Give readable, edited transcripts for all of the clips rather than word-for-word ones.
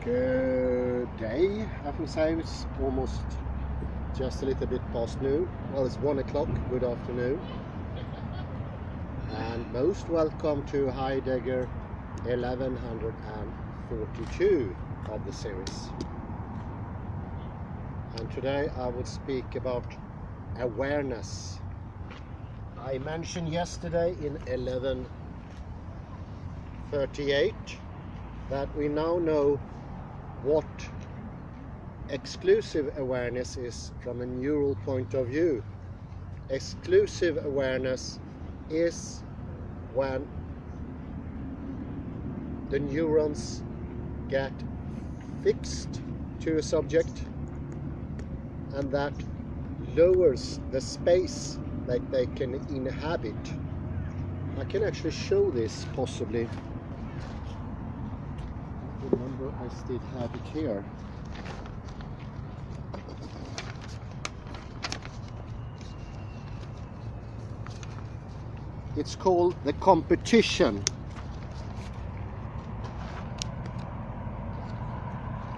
Good day, I would say. It's almost just a little bit past noon. Well, it's 1 o'clock. Good afternoon. And most welcome to Heidegger 1142 of the series. And today I would speak about awareness. I mentioned yesterday in 1138 that we now know what exclusive awareness is from a neural point of view. Exclusive awareness is when the neurons get fixed to a subject, and that lowers the space that they can inhabit. I can actually show this possibly. Remember, I still have it here. It's called the competition.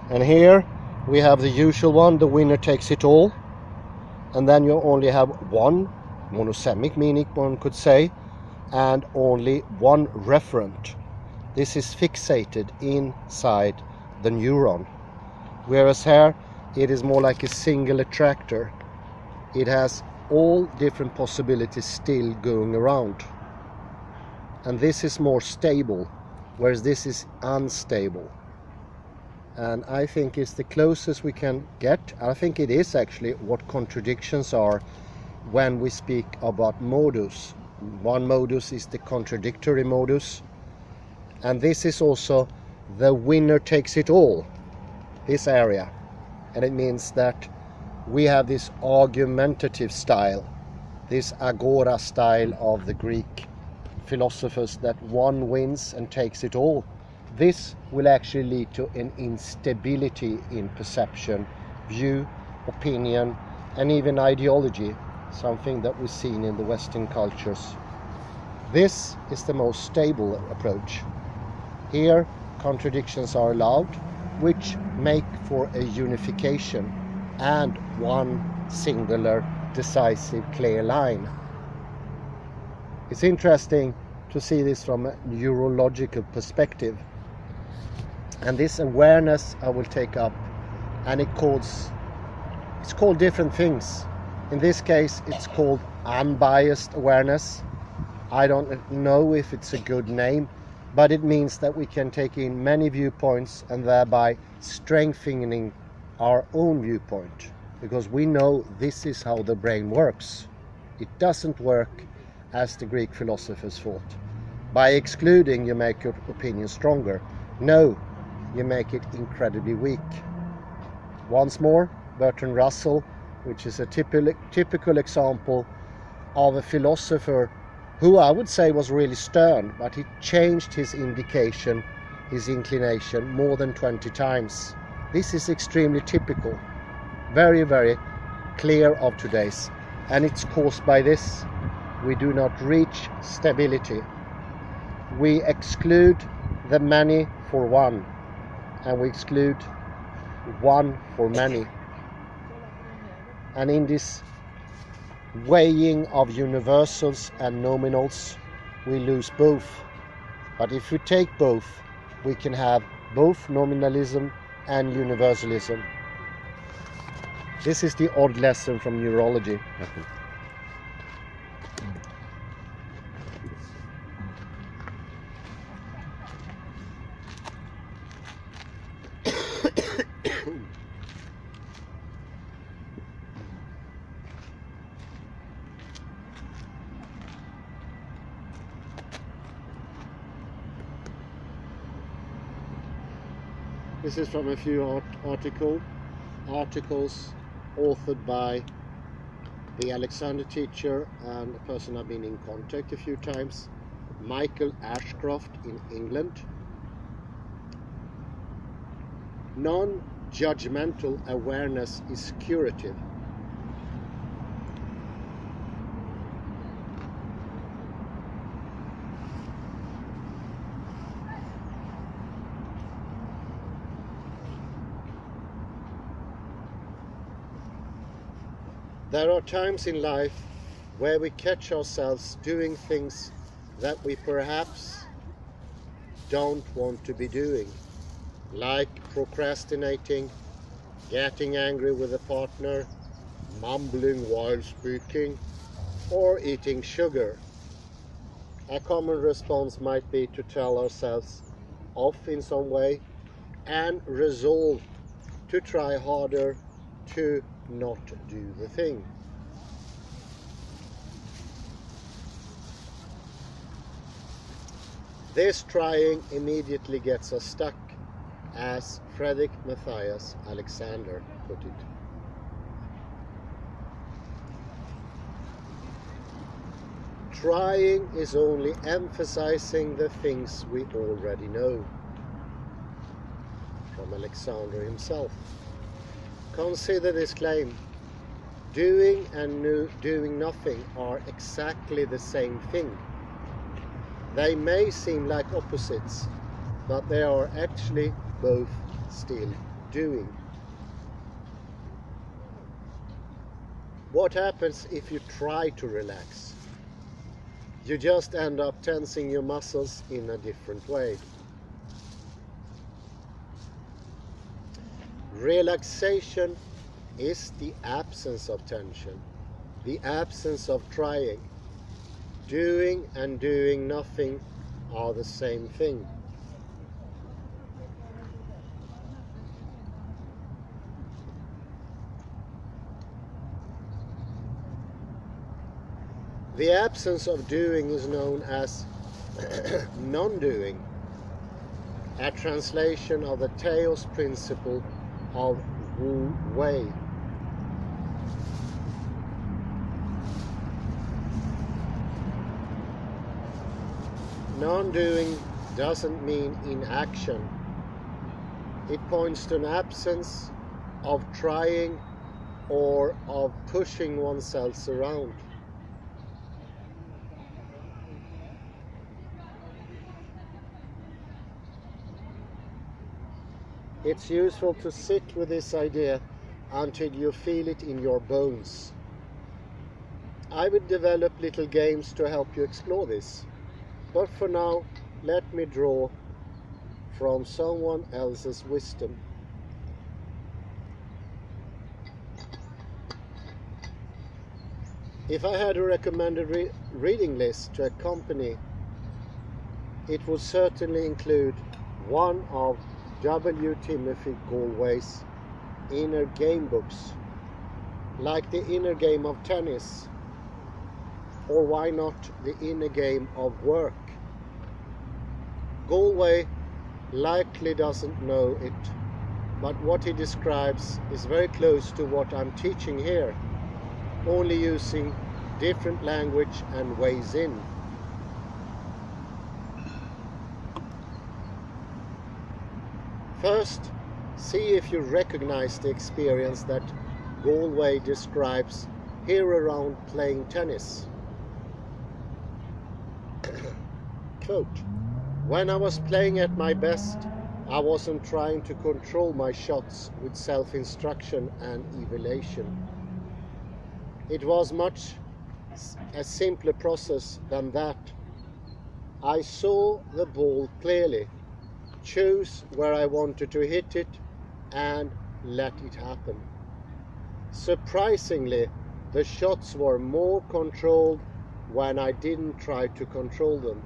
And here we have the usual one, the winner takes it all. And then you only have one monosemic, meaning one could say, and only one referent. This is fixated inside the neuron. Whereas here it is more like a single attractor. It has all different possibilities still going around. And this is more stable, whereas this is unstable. And I think it's the closest we can get. I think it is actually what contradictions are when we speak about modus. One modus is the contradictory modus. And this is also the winner takes it all, this area. And it means that we have this argumentative style, this agora style of the Greek philosophers, that one wins and takes it all. This will actually lead to an instability in perception, view, opinion, and even ideology, something that we've seen in the Western cultures. This is the most stable approach. Here, contradictions are allowed, which make for a unification and one singular, decisive, clear line. It's interesting to see this from a neurological perspective. And this awareness I will take up, and it's called different things. In this case, it's called unbiased awareness. I don't know if it's a good name, but it means that we can take in many viewpoints and thereby strengthening our own viewpoint, because we know this is how the brain works. It doesn't work as the Greek philosophers thought. By excluding, you make your opinion stronger. No, you make it incredibly weak. Once more, Bertrand Russell, which is a typical example of a philosopher who I would say was really stern, but he changed his indication, his inclination more than 20 times. This is extremely typical, very, very clear of today's. And it's caused by this. We do not reach stability. We exclude the many for one, and we exclude one for many. And in this weighing of universals and nominals, we lose both. But if we take both, we can have both nominalism and universalism. This is the odd lesson from neurology. This is from a few articles authored by the Alexander teacher and a person I've been in contact a few times, Michael Ashcroft in England. Non-judgmental awareness is curative. There are times in life where we catch ourselves doing things that we perhaps don't want to be doing, like procrastinating, getting angry with a partner, mumbling while speaking, or eating sugar. A common response might be to tell ourselves off in some way and resolve to try harder to not do the thing. This trying immediately gets us stuck, as Frederick Matthias Alexander put it. Trying is only emphasizing the things we already know. From Alexander himself. Consider this claim. Doing and doing nothing are exactly the same thing. They may seem like opposites, but they are actually both still doing. What happens if you try to relax? You just end up tensing your muscles in a different way. Relaxation is the absence of tension, the absence of trying. Doing and doing nothing are the same thing. The absence of doing is known as non-doing, a translation of the Taoist principle of Wu Wei. Non-doing doesn't mean inaction. It points to an absence of trying or of pushing oneself around. It's useful to sit with this idea until you feel it in your bones. I will develop little games to help you explore this. But for now, let me draw from someone else's wisdom. If I had a recommended reading list to accompany, it would certainly include one of W. Timothy Galway's inner game books, like The Inner Game of Tennis, or why not The Inner Game of Work. Galway likely doesn't know it, but what he describes is very close to what I'm teaching here, only using different language and ways in. First, see if you recognize the experience that Galway describes here around playing tennis. Quote, "When I was playing at my best, I wasn't trying to control my shots with self-instruction and evaluation. It was much a simpler process than that. I saw the ball clearly, chose where I wanted to hit it, and let it happen. Surprisingly, the shots were more controlled when I didn't try to control them.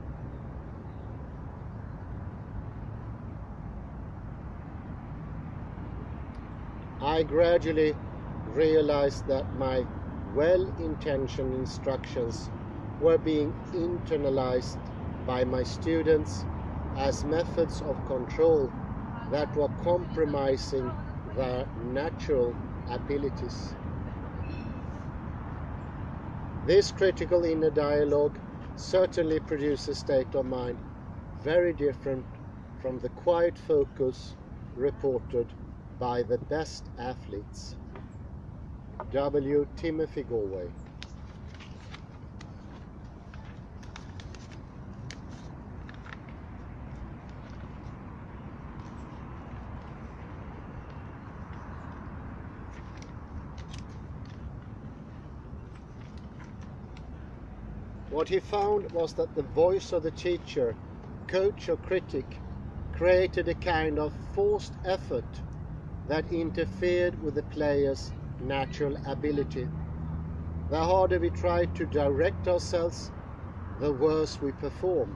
I gradually realized that my well-intentioned instructions were being internalized by my students as methods of control that were compromising their natural abilities. This critical inner dialogue certainly produces a state of mind very different from the quiet focus reported by the best athletes." W. Timothy Galway. What he found was that the voice of the teacher, coach or critic created a kind of forced effort that interfered with the player's natural ability. The harder we try to direct ourselves, the worse we perform.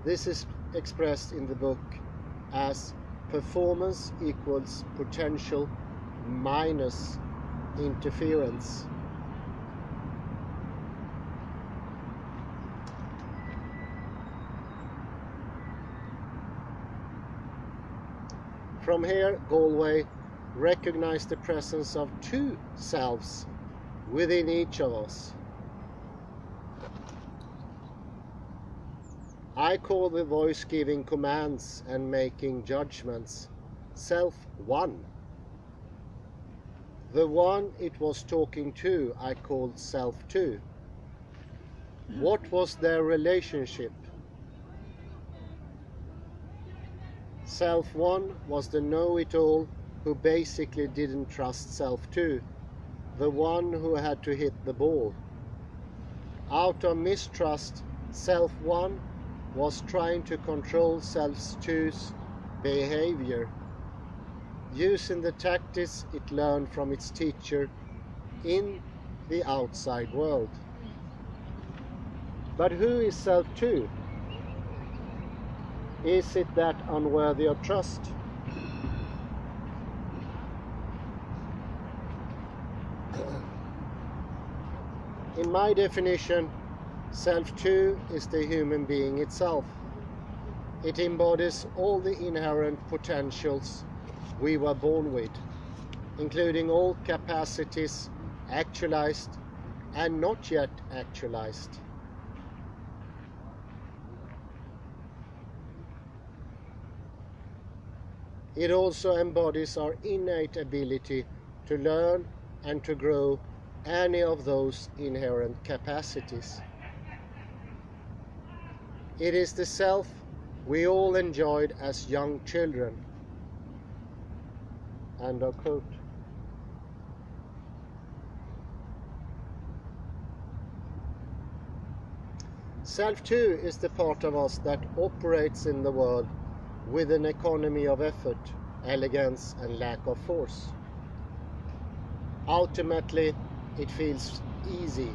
This is expressed in the book as performance equals potential minus interference. From here, Galway recognized the presence of two selves within each of us. I call the voice giving commands and making judgments self one. The one it was talking to I called self two. What was their relationship? Self one was the know-it-all who basically didn't trust self two, the one who had to hit the ball. Out of mistrust, self one was trying to control self two's behavior, using the tactics it learned from its teacher in the outside world. But who is self two? Is it that unworthy of trust? In my definition, self two is the human being itself. It embodies all the inherent potentials we were born with, including all capacities actualized and not yet actualized. It also embodies our innate ability to learn and to grow any of those inherent capacities. It is the self we all enjoyed as young children. End of quote. Self two is the part of us that operates in the world with an economy of effort, elegance, and lack of force. Ultimately, it feels easy.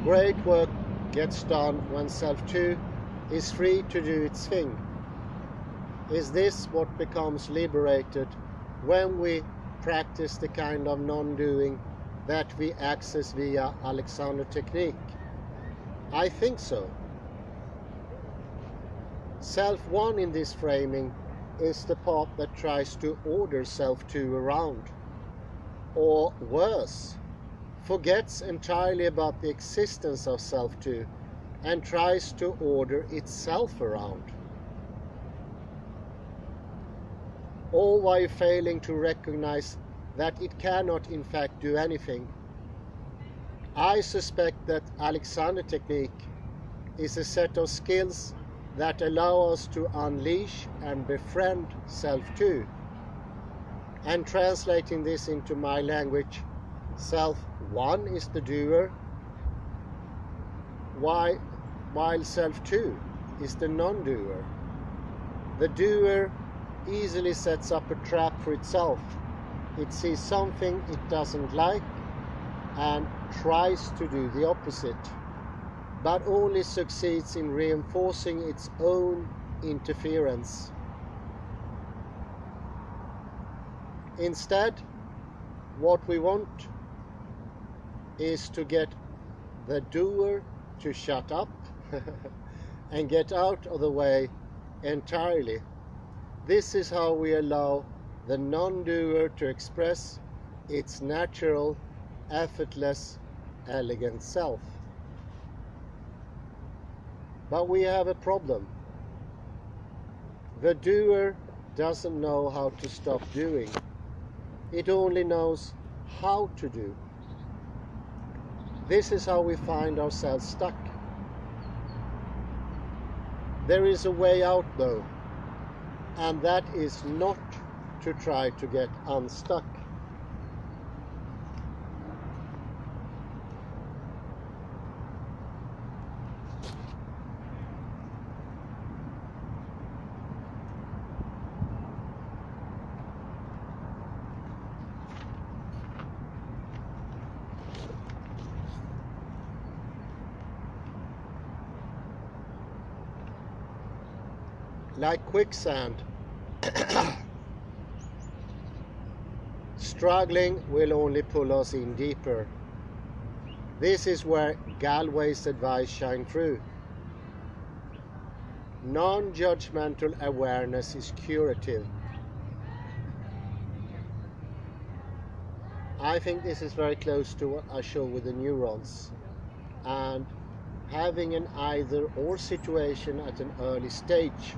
Great work gets done when self two is free to do its thing. Is this what becomes liberated when we practice the kind of non-doing that we access via Alexander technique? I think so. Self one in this framing is the part that tries to order self two around, or worse, forgets entirely about the existence of self two and tries to order itself around, all while failing to recognize that it cannot in fact do anything. I suspect that Alexander technique is a set of skills that allow us to unleash and befriend self two. And translating this into my language, self one is the doer, while self two is the non-doer. The doer easily sets up a trap for itself. It sees something it doesn't like and tries to do the opposite, but only succeeds in reinforcing its own interference. Instead, what we want is to get the doer to shut up and get out of the way entirely. This is how we allow the non-doer to express its natural, effortless, elegant self. But we have a problem. The doer doesn't know how to stop doing. It only knows how to do. This is how we find ourselves stuck. There is a way out though, and that is not to try to get unstuck. Like quicksand, struggling will only pull us in deeper. This is where Galway's advice shines through. Non-judgmental awareness is curative. I think this is very close to what I show with the neurons, and having an either or situation at an early stage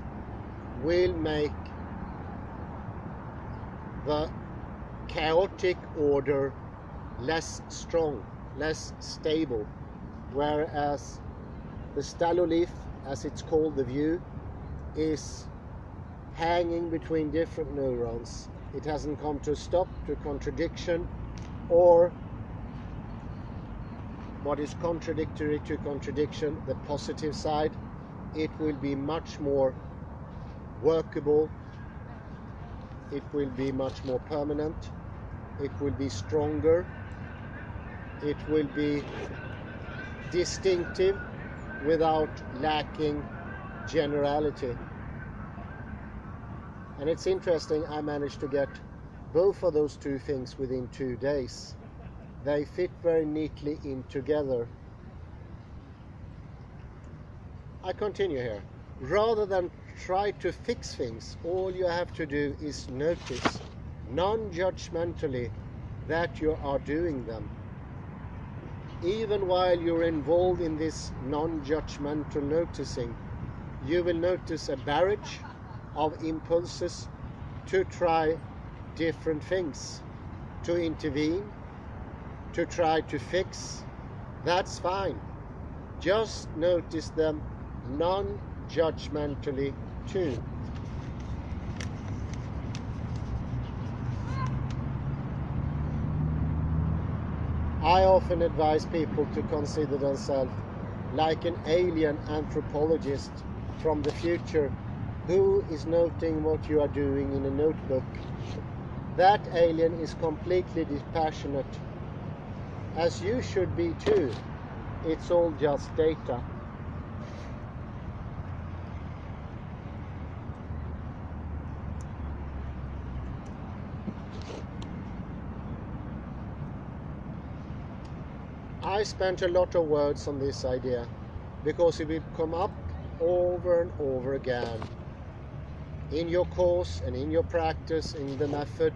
will make the chaotic order less strong, less stable, whereas the staloleaf, as it's called, the view, is hanging between different neurons. It hasn't come to a stop, to contradiction, or what is contradictory to contradiction, the positive side. It will be much more workable, it will be much more permanent, it will be stronger, it will be distinctive without lacking generality. And it's interesting, I managed to get both of those two things within 2 days. They fit very neatly in together. I continue here. Rather than try to fix things, all you have to do is notice non-judgmentally that you are doing them. Even while you're involved in this non-judgmental noticing, you will notice a barrage of impulses to try different things, to intervene, to try to fix. That's fine. Just notice them non-judgmentally too. I often advise people to consider themselves like an alien anthropologist from the future who is noting what you are doing in a notebook. That alien is completely dispassionate, as you should be too. It's all just data. I spent a lot of words on this idea because it will come up over and over again in your course and in your practice, in the method.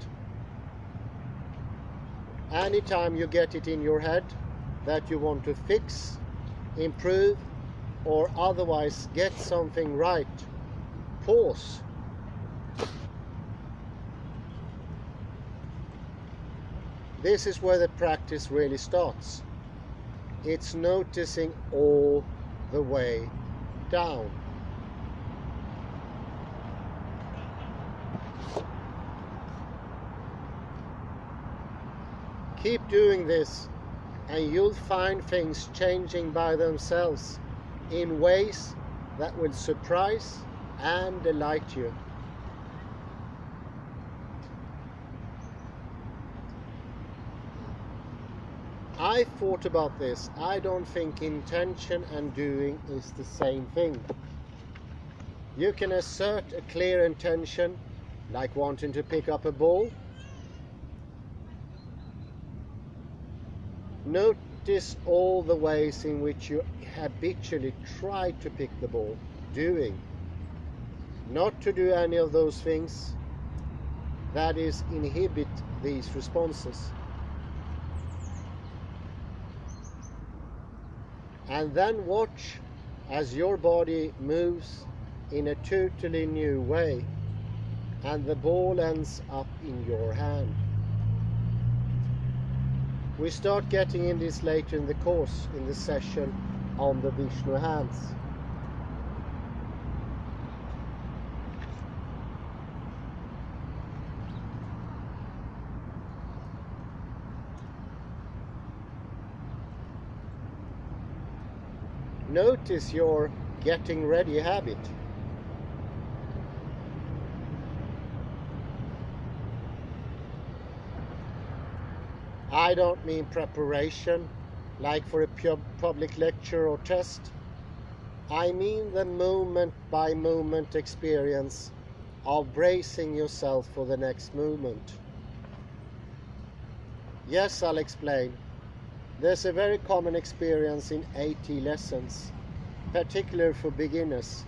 Anytime you get it in your head that you want to fix, improve, or otherwise get something right, pause. This is where the practice really starts. It's noticing all the way down. Keep doing this and you'll find things changing by themselves in ways that will surprise and delight you. I thought about this. I don't think intention and doing is the same thing. You can assert a clear intention, like wanting to pick up a ball. Notice all the ways in which you habitually try to pick the ball. Doing. Not to do any of those things. That is, inhibit these responses. And then watch as your body moves in a totally new way and the ball ends up in your hand. We start getting in this later in the course, in the session on the Vishnu hands. notice your getting ready habit. I don't mean preparation, like for a public lecture or test. I mean the moment-by-moment experience of bracing yourself for the next movement. Yes, I'll explain. There's a very common experience in AT lessons, particularly for beginners,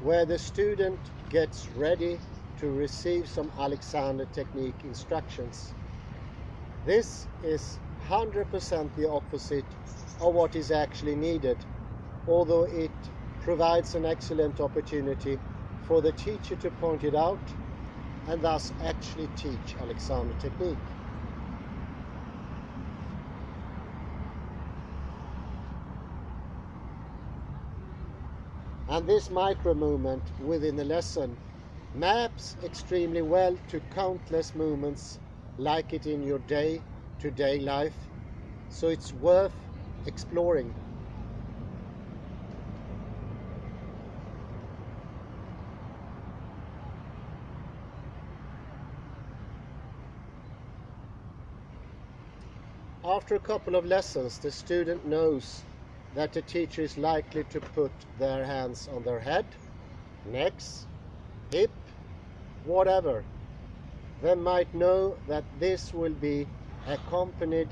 where the student gets ready to receive some Alexander technique instructions. This is 100% the opposite of what is actually needed, although it provides an excellent opportunity for the teacher to point it out and thus actually teach Alexander technique. And this micro movement within the lesson maps extremely well to countless movements like it in your day-to-day life, so it's worth exploring. After a couple of lessons, the student knows that the teacher is likely to put their hands on their head, necks, hip, whatever. They might know that this will be accompanied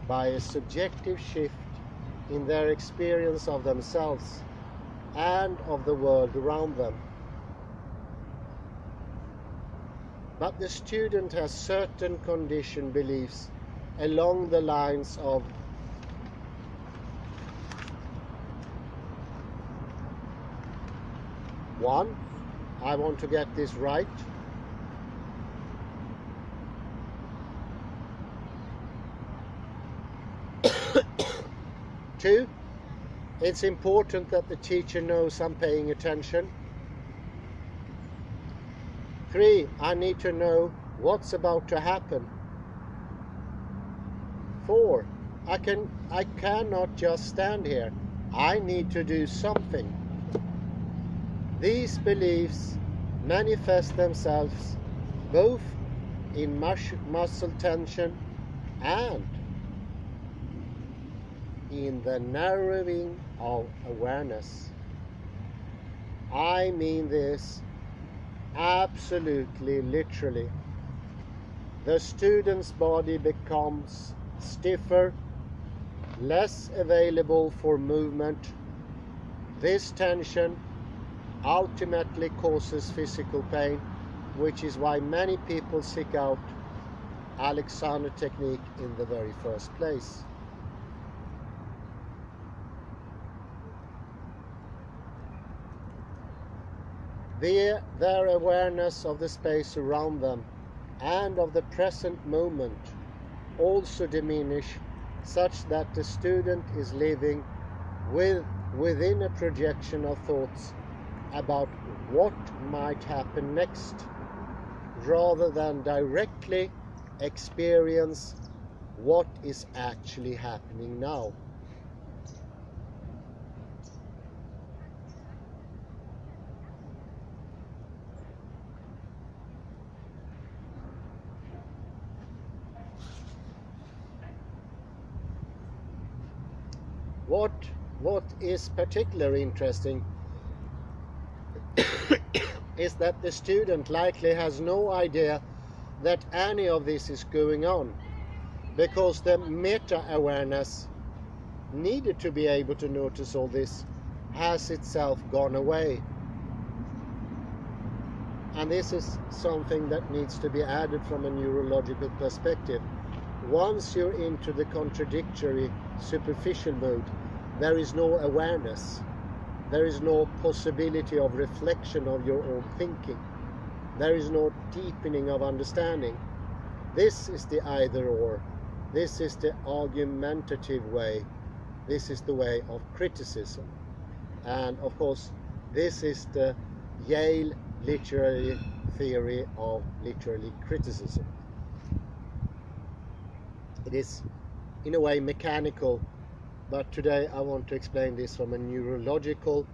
by a subjective shift in their experience of themselves and of the world around them. But the student has certain conditioned beliefs along the lines of one, I want to get this right. 2, it's important that the teacher knows I'm paying attention. 3, I need to know what's about to happen. 4, I cannot just stand here. I need to do something. These beliefs manifest themselves both in muscle tension and in the narrowing of awareness. I mean this absolutely literally. The student's body becomes stiffer, less available for movement. This tension ultimately causes physical pain, which is why many people seek out Alexander technique in the very first place. Their awareness of the space around them and of the present moment also diminish, such that the student is living within a projection of thoughts about what might happen next, rather than directly experience what is actually happening now. What is particularly interesting is that the student likely has no idea that any of this is going on, because the meta-awareness needed to be able to notice all this has itself gone away. And this is something that needs to be added from a neurological perspective. Once you're into the contradictory superficial mode, there is no awareness. There is no possibility of reflection of your own thinking. There is no deepening of understanding. This is the either or. This is the argumentative way. This is the way of criticism. And of course, this is the Yale literary theory of literary criticism. It is, in a way, mechanical But today I want to explain this from a neurological,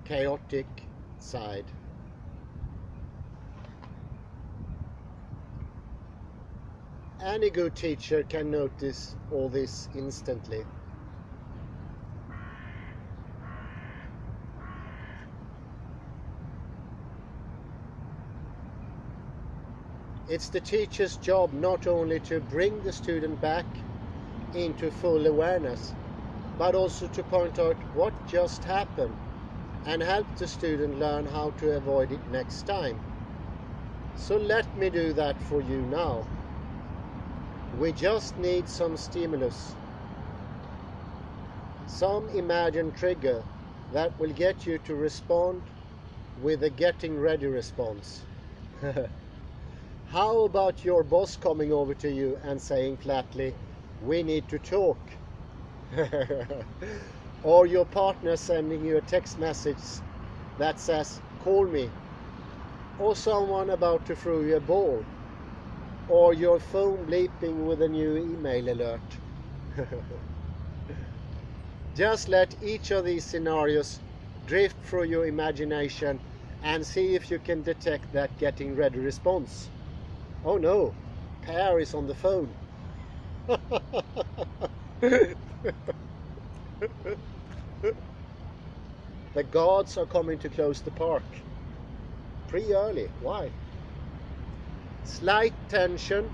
chaotic side. Any good teacher can notice all this instantly. It's the teacher's job not only to bring the student back into full awareness, but also to point out what just happened and help the student learn how to avoid it next time. So let me do that for you now. We just need some stimulus, some imagined trigger that will get you to respond with a getting ready response. How about your boss coming over to you and saying flatly, "We need to talk"? Or your partner sending you a text message that says, "Call me." Or someone about to throw you a ball. Or your phone bleeping with a new email alert. Just let each of these scenarios drift through your imagination and see if you can detect that getting ready response. Oh no, Per is on the phone. The guards are coming to close the park. Pretty early. Why? Slight tension,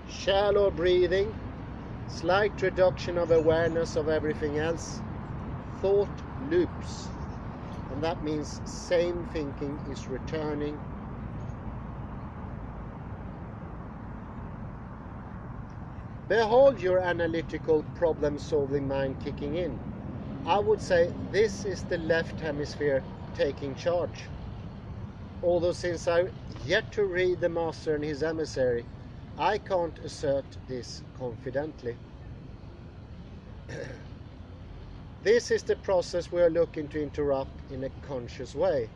shallow breathing, slight reduction of awareness of everything else, thought loops. And that means same thinking is returning. Behold your analytical problem-solving mind kicking in. I would say this is the left hemisphere taking charge. Although since I've yet to read The Master and His Emissary, I can't assert this confidently. This is the process we are looking to interrupt in a conscious way.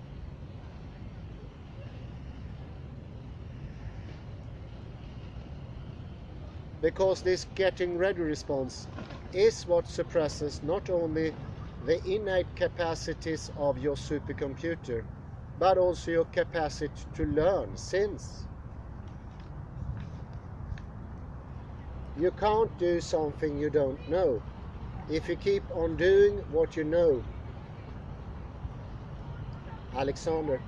Because this getting ready response is what suppresses not only the innate capacities of your supercomputer, but also your capacity to learn, since you can't do something you don't know if you keep on doing what you know. Alexander.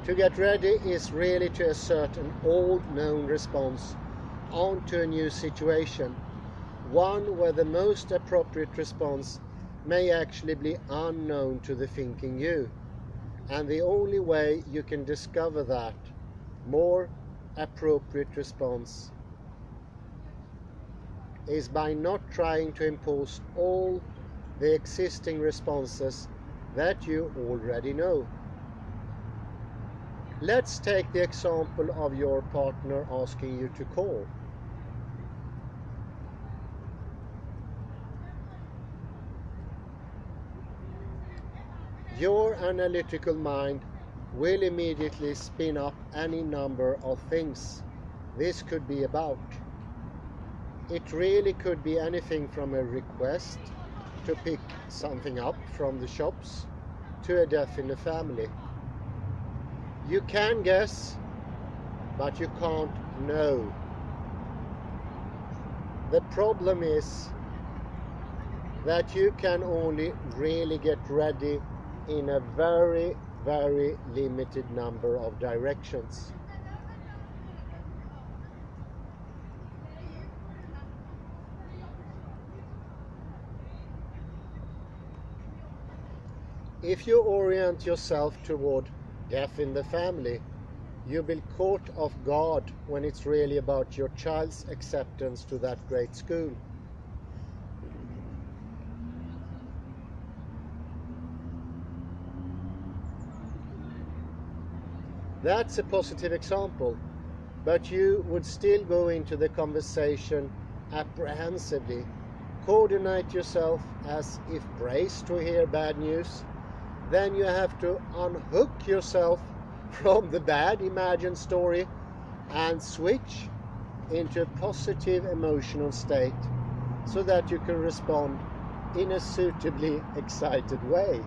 To get ready is really to assert an old known response onto a new situation, one where the most appropriate response may actually be unknown to the thinking you. And the only way you can discover that more appropriate response is by not trying to impose all the existing responses that you already know. Let's take the example of your partner asking you to call. Your analytical mind will immediately spin up any number of things this could be about. It really could be anything from a request to pick something up from the shops to a death in the family. You can guess, but you can't know. The problem is that you can only really get ready in a very, very limited number of directions. If you orient yourself toward death in the family, you'll be caught off guard when it's really about your child's acceptance to that great school. That's a positive example, but you would still go into the conversation apprehensively, coordinate yourself as if braced to hear bad news. Then you have to unhook yourself from the bad imagined story and switch into a positive emotional state so that you can respond in a suitably excited way.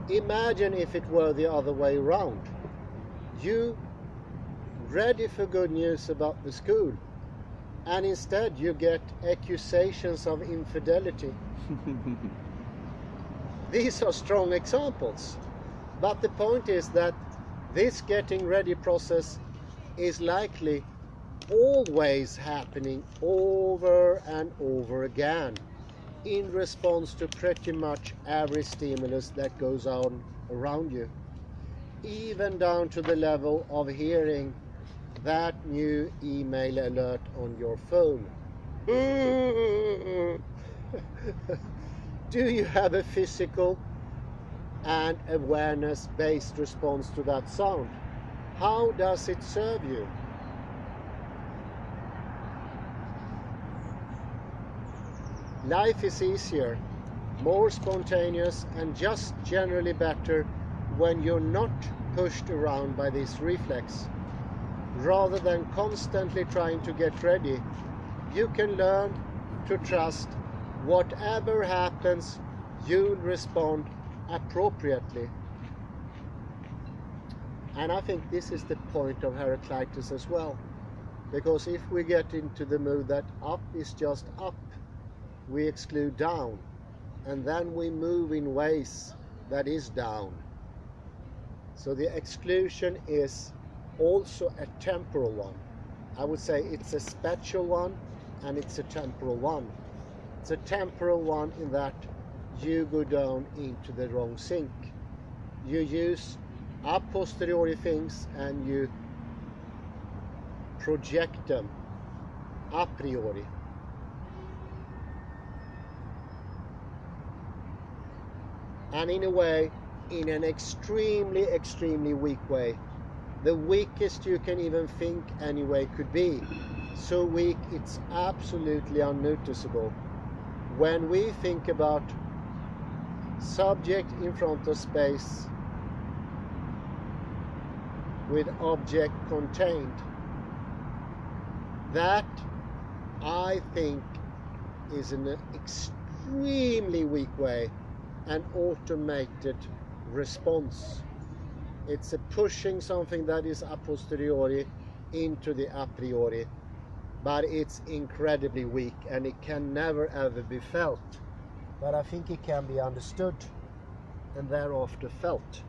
Imagine if it were the other way around. You ready for good news about the school, and instead you get accusations of infidelity. These are strong examples, but the point is that this getting ready process is likely always happening over and over again in response to pretty much every stimulus that goes on around you, even down to the level of hearing that new email alert on your phone. Do you have a physical and awareness-based response to that sound? How does it serve you? Life is easier, more spontaneous, and just generally better when you're not pushed around by this reflex. Rather than constantly trying to get ready, you can learn to trust whatever happens, you'll respond appropriately. And I think this is the point of Heraclitus as well, because if we get into the mood that up is just up, we exclude down, and then we move in ways that is down. So the exclusion is also a temporal one. I would say it's a spatial one and it's a temporal one. It's a temporal one in that you go down into the wrong sink. You use a posteriori things and you project them a priori. And in a way, in an extremely weak way. The weakest you can even think anyway could be. So weak it's absolutely unnoticeable. When we think about subject in front of space with object contained, that I think is an extremely weak way, an automated response. It's a pushing something that is a posteriori into the a priori, but it's incredibly weak and it can never ever be felt. But I think it can be understood and thereafter felt.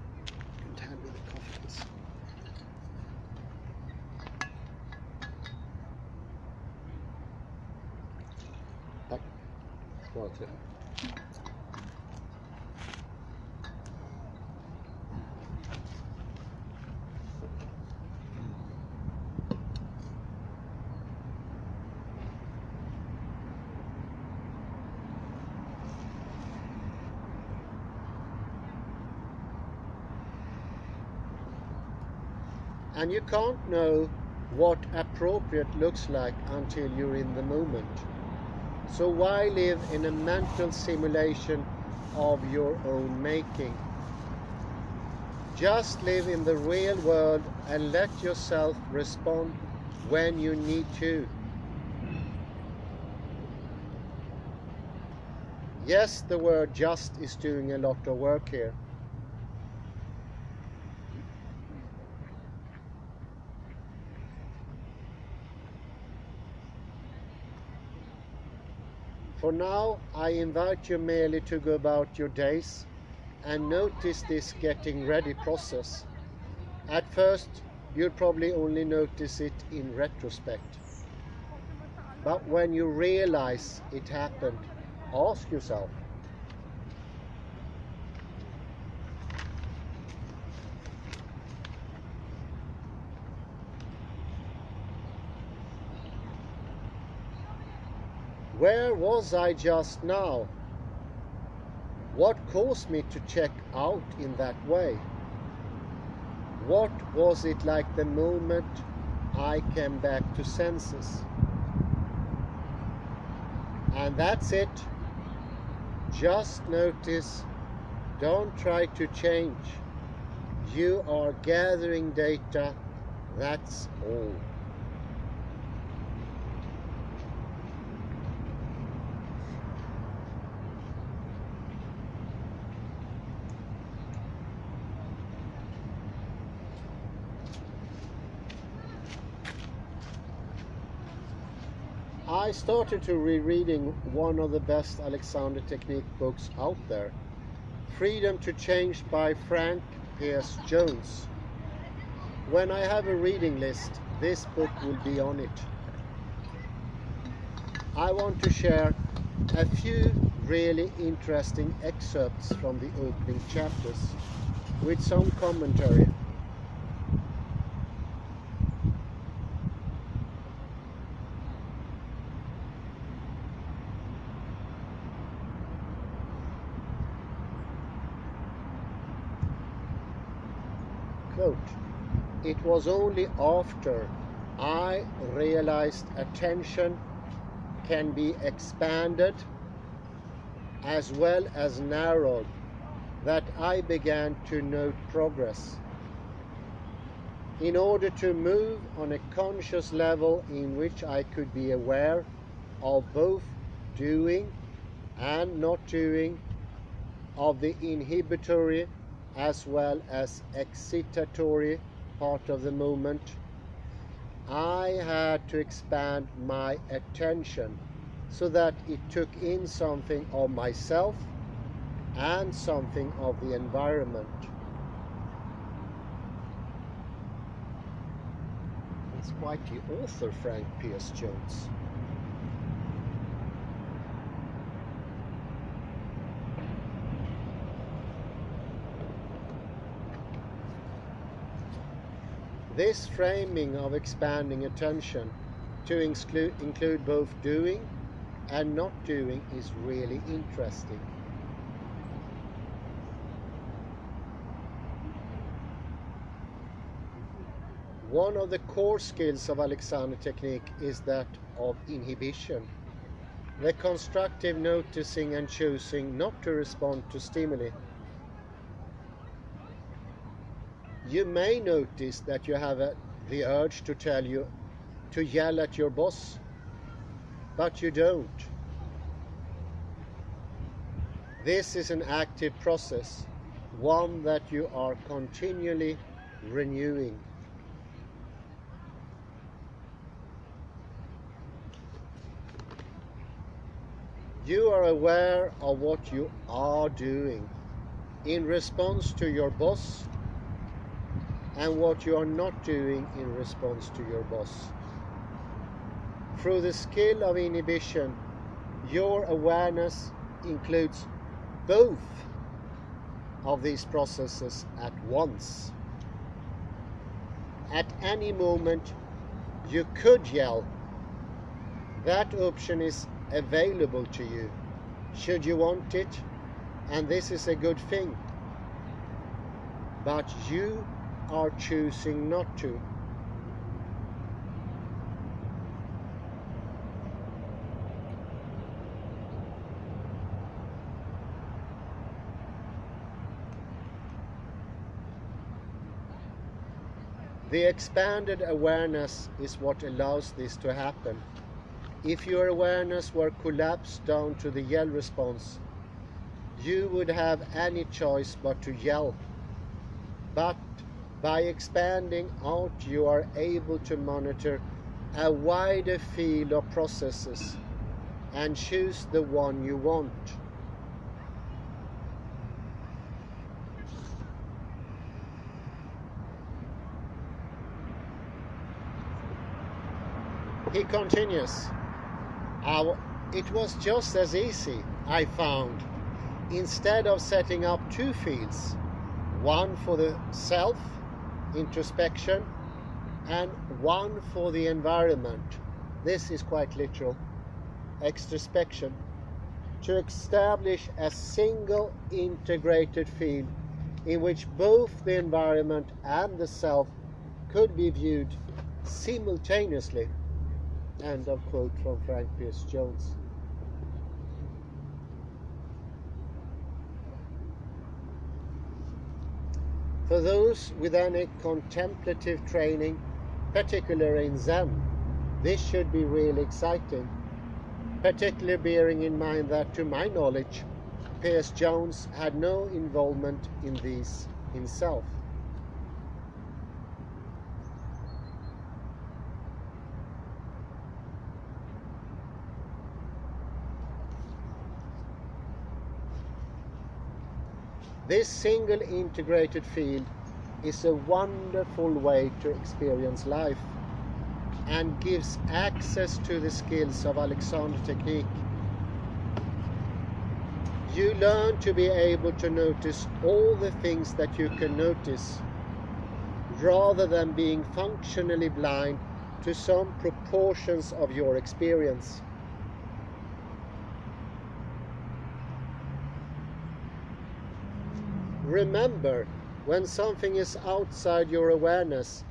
You can hand me the coffee, please. Tack. Bra, till. And you can't know what appropriate looks like until you're in the moment. So why live in a mental simulation of your own making? Just live in the real world and let yourself respond when you need to. Yes, the word just is doing a lot of work here. For now, I invite you merely to go about your days and notice this getting ready process. At first, you'll probably only notice it in retrospect. But when you realize it happened, ask yourself, where was I just now? What caused me to check out in that way? What was it like the moment I came back to senses? And that's it. Just notice, don't try to change. You are gathering data, that's all. I started to rereading one of the best Alexander Technique books out there, Freedom to Change by Frank Pierce Jones. When I have a reading list, this book will be on it. I want to share a few really interesting excerpts from the opening chapters with some commentary. Quote, "It was only after I realized attention can be expanded as well as narrowed that I began to note progress. In order to move on a conscious level in which I could be aware of both doing and not doing, of the inhibitory as well as excitatory part of the movement, I had to expand my attention so that it took in something of myself and something of the environment." It's quite the author, Frank Pierce Jones. This framing of expanding attention to include both doing and not doing is really interesting. One of the core skills of Alexander Technique is that of inhibition, the constructive noticing and choosing not to respond to stimuli. You may notice that you have the urge to yell at your boss, but you don't. This is an active process, one that you are continually renewing. You are aware of what you are doing in response to your boss and what you are not doing in response to your boss. Through the skill of inhibition, your awareness includes both of these processes at once. At any moment, you could yell. That option is available to you, should you want it, and this is a good thing. But you are choosing not to. The expanded awareness is what allows this to happen. If your awareness were collapsed down to the yell response, you would have any choice but to yell. But by expanding out, you are able to monitor a wider field of processes and choose the one you want. He continues, "It was just as easy, I found, instead of setting up two fields, one for the self, introspection, and one for the environment." This is quite literal, extrospection. To establish a single integrated field in which both the environment and the self could be viewed simultaneously. End of quote from Frank Pierce Jones. For those with any contemplative training, particularly in Zen, this should be really exciting, particularly bearing in mind that, to my knowledge, Pierce Jones had no involvement in these himself. This single integrated field is a wonderful way to experience life and gives access to the skills of Alexander technique. You learn to be able to notice all the things that you can notice, rather than being functionally blind to some proportions of your experience. Remember, when something is outside your awareness,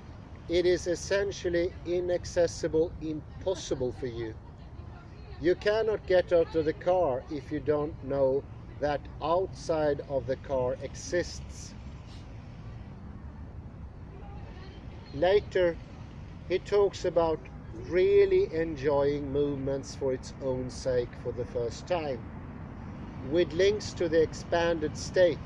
it is essentially inaccessible, impossible for you. You cannot get out of the car if you don't know that outside of the car exists. Later, he talks about really enjoying movements for its own sake for the first time, with links to the expanded state.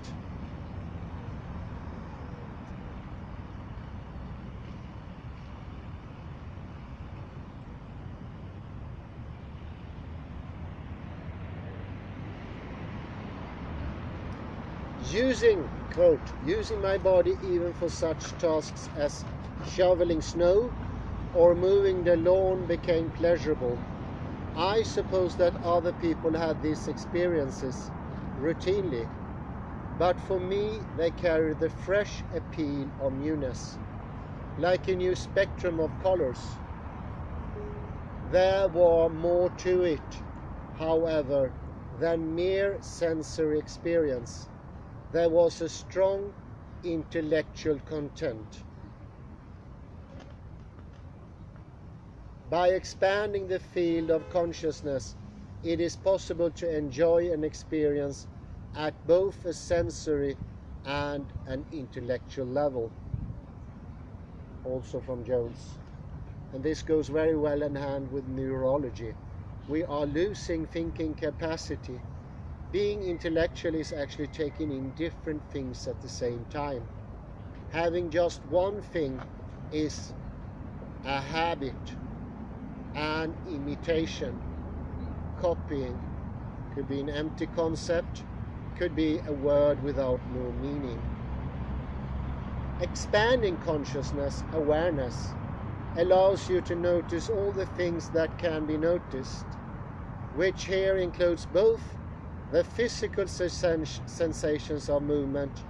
Using my body even for such tasks as shoveling snow or mowing the lawn became pleasurable. I suppose that other people had these experiences routinely, but for me they carry the fresh appeal of newness, like a new spectrum of colors. There was more to it, however, than mere sensory experience. There was a strong intellectual content. By expanding the field of consciousness, it is possible to enjoy an experience at both a sensory and an intellectual level. Also from Jones. And this goes very well in hand with neurology. We are losing thinking capacity. Being intellectual is actually taking in different things at the same time. Having just one thing is a habit, an imitation, copying. Could be an empty concept, could be a word without no meaning. Expanding consciousness, awareness, allows you to notice all the things that can be noticed, which here includes both the physical sensations of movement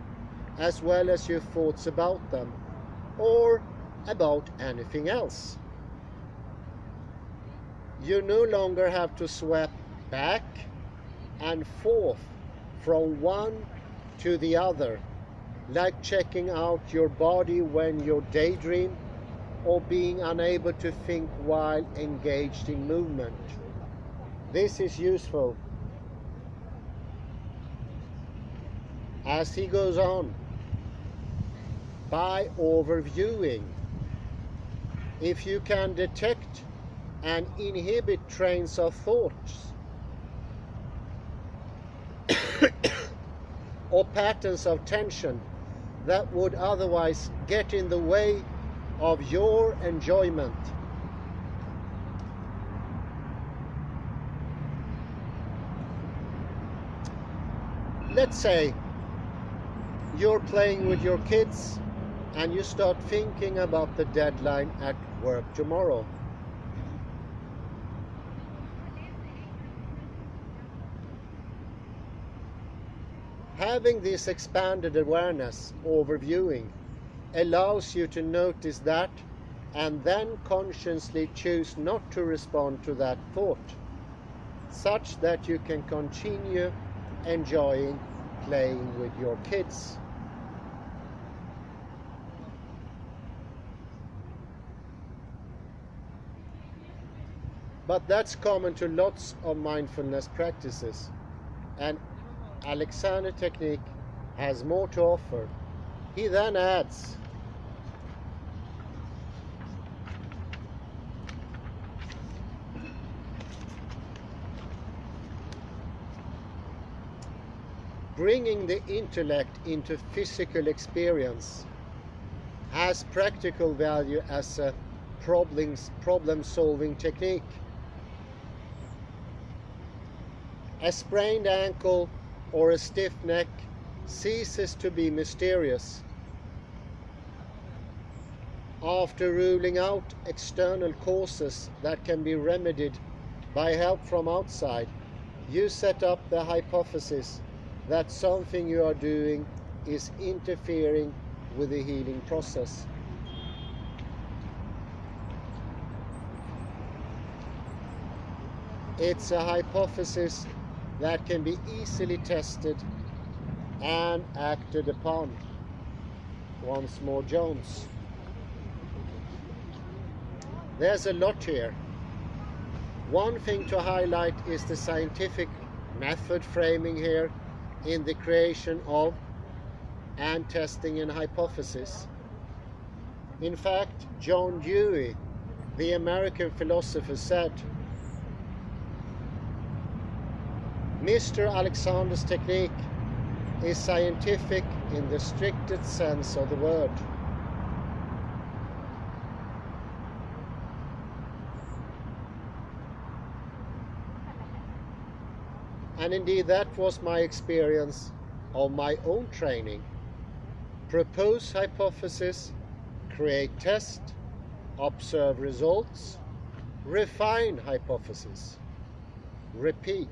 as well as your thoughts about them, or about anything else. You no longer have to swap back and forth from one to the other, like checking out your body when you daydream or being unable to think while engaged in movement. This is useful. As he goes on, by overviewing, if you can detect and inhibit trains of thoughts or patterns of tension that would otherwise get in the way of your enjoyment, let's say you're playing with your kids and you start thinking about the deadline at work tomorrow. Having this expanded awareness, overviewing, allows you to notice that and then consciously choose not to respond to that thought, such that you can continue enjoying playing with your kids. But that's common to lots of mindfulness practices, and Alexander technique has more to offer. He then adds, bringing the intellect into physical experience has practical value as a problem-solving technique. A sprained ankle or a stiff neck ceases to be mysterious. After ruling out external causes that can be remedied by help from outside, you set up the hypothesis that something you are doing is interfering with the healing process. It's a hypothesis that can be easily tested and acted upon. Once more, Jones. There's a lot here. One thing to highlight is the scientific method framing here in the creation of and testing an hypothesis. In fact, John Dewey, the American philosopher, said, Mr. Alexander's technique is scientific in the strictest sense of the word. And indeed, that was my experience of my own training. Propose hypothesis, create test, observe results, refine hypothesis, repeat.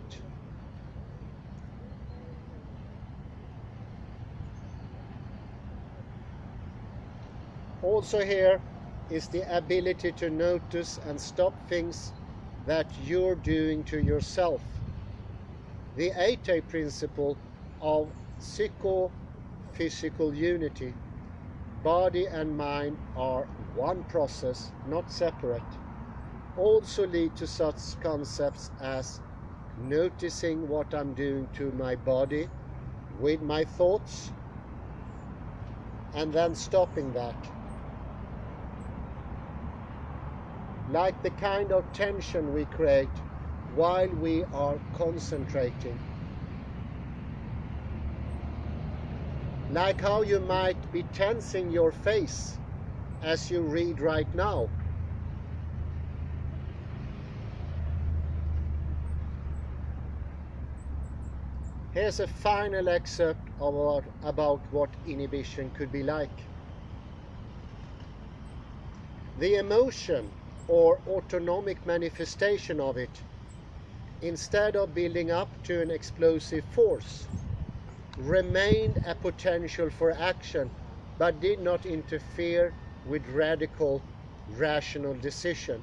Also here is the ability to notice and stop things that you're doing to yourself. The 8A principle of psychophysical unity. Body and mind are one process, not separate. Also lead to such concepts as noticing what I'm doing to my body with my thoughts and then stopping that. Like the kind of tension we create while we are concentrating. Like how you might be tensing your face as you read right now. Here's a final excerpt about what inhibition could be like. The emotion or autonomic manifestation of it, instead of building up to an explosive force, remained a potential for action, but did not interfere with radical, rational decision.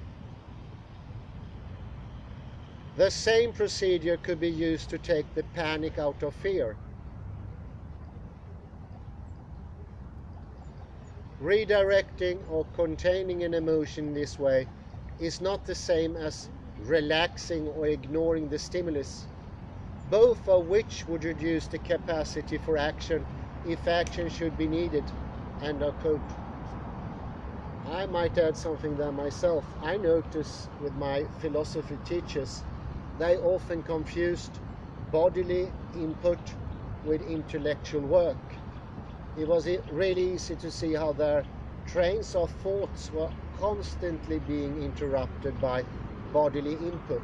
The same procedure could be used to take the panic out of fear. Redirecting or containing an emotion in this way is not the same as relaxing or ignoring the stimulus, both of which would reduce the capacity for action if action should be needed. End of quote. I might add something there myself. I notice with my philosophy teachers, they often confused bodily input with intellectual work. It was really easy to see how their trains of thoughts were constantly being interrupted by bodily input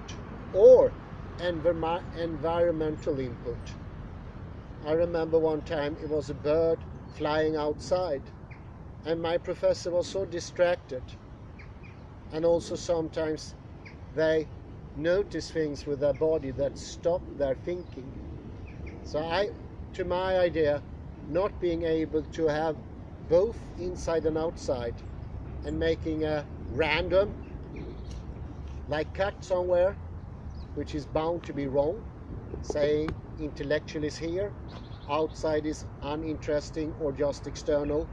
or environmental input. I remember one time it was a bird flying outside and my professor was so distracted, and also sometimes they notice things with their body that stop their thinking. So to my idea, not being able to have both inside and outside and making a random, like cut somewhere, which is bound to be wrong, saying intellectual is here, outside is uninteresting or just external,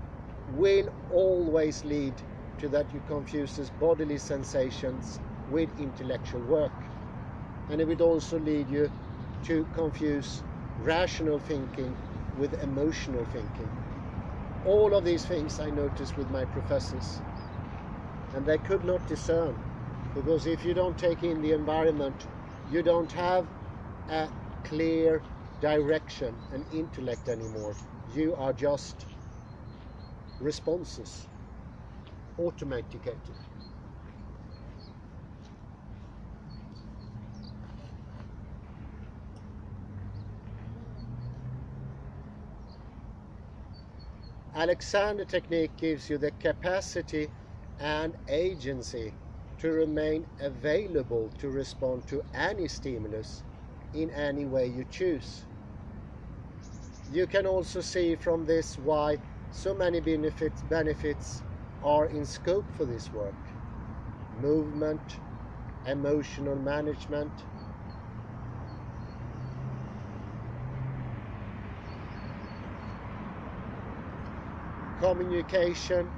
will always lead to that you confuses bodily sensations with intellectual work. And it would also lead you to confuse rational thinking with emotional thinking. All of these things I noticed with my professors, and they could not discern, because if you don't take in the environment, you don't have a clear direction and intellect anymore. You are just responses, automaticated. Alexander technique gives you the capacity and agency to remain available to respond to any stimulus in any way you choose. You can also see from this why so many benefits are in scope for this work. Movement, emotional management, communication,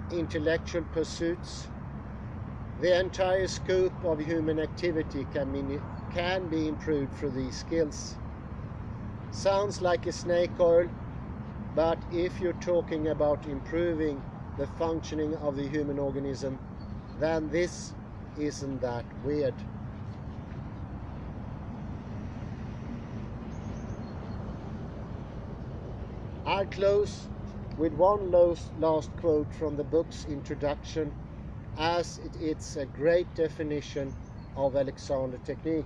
intellectual pursuits. The entire scope of human activity can be improved through these skills. Sounds like a snake oil, but if you're talking about improving the functioning of the human organism, then this isn't that weird. I'll close with one last quote from the book's introduction, as it's a great definition of Alexander technique.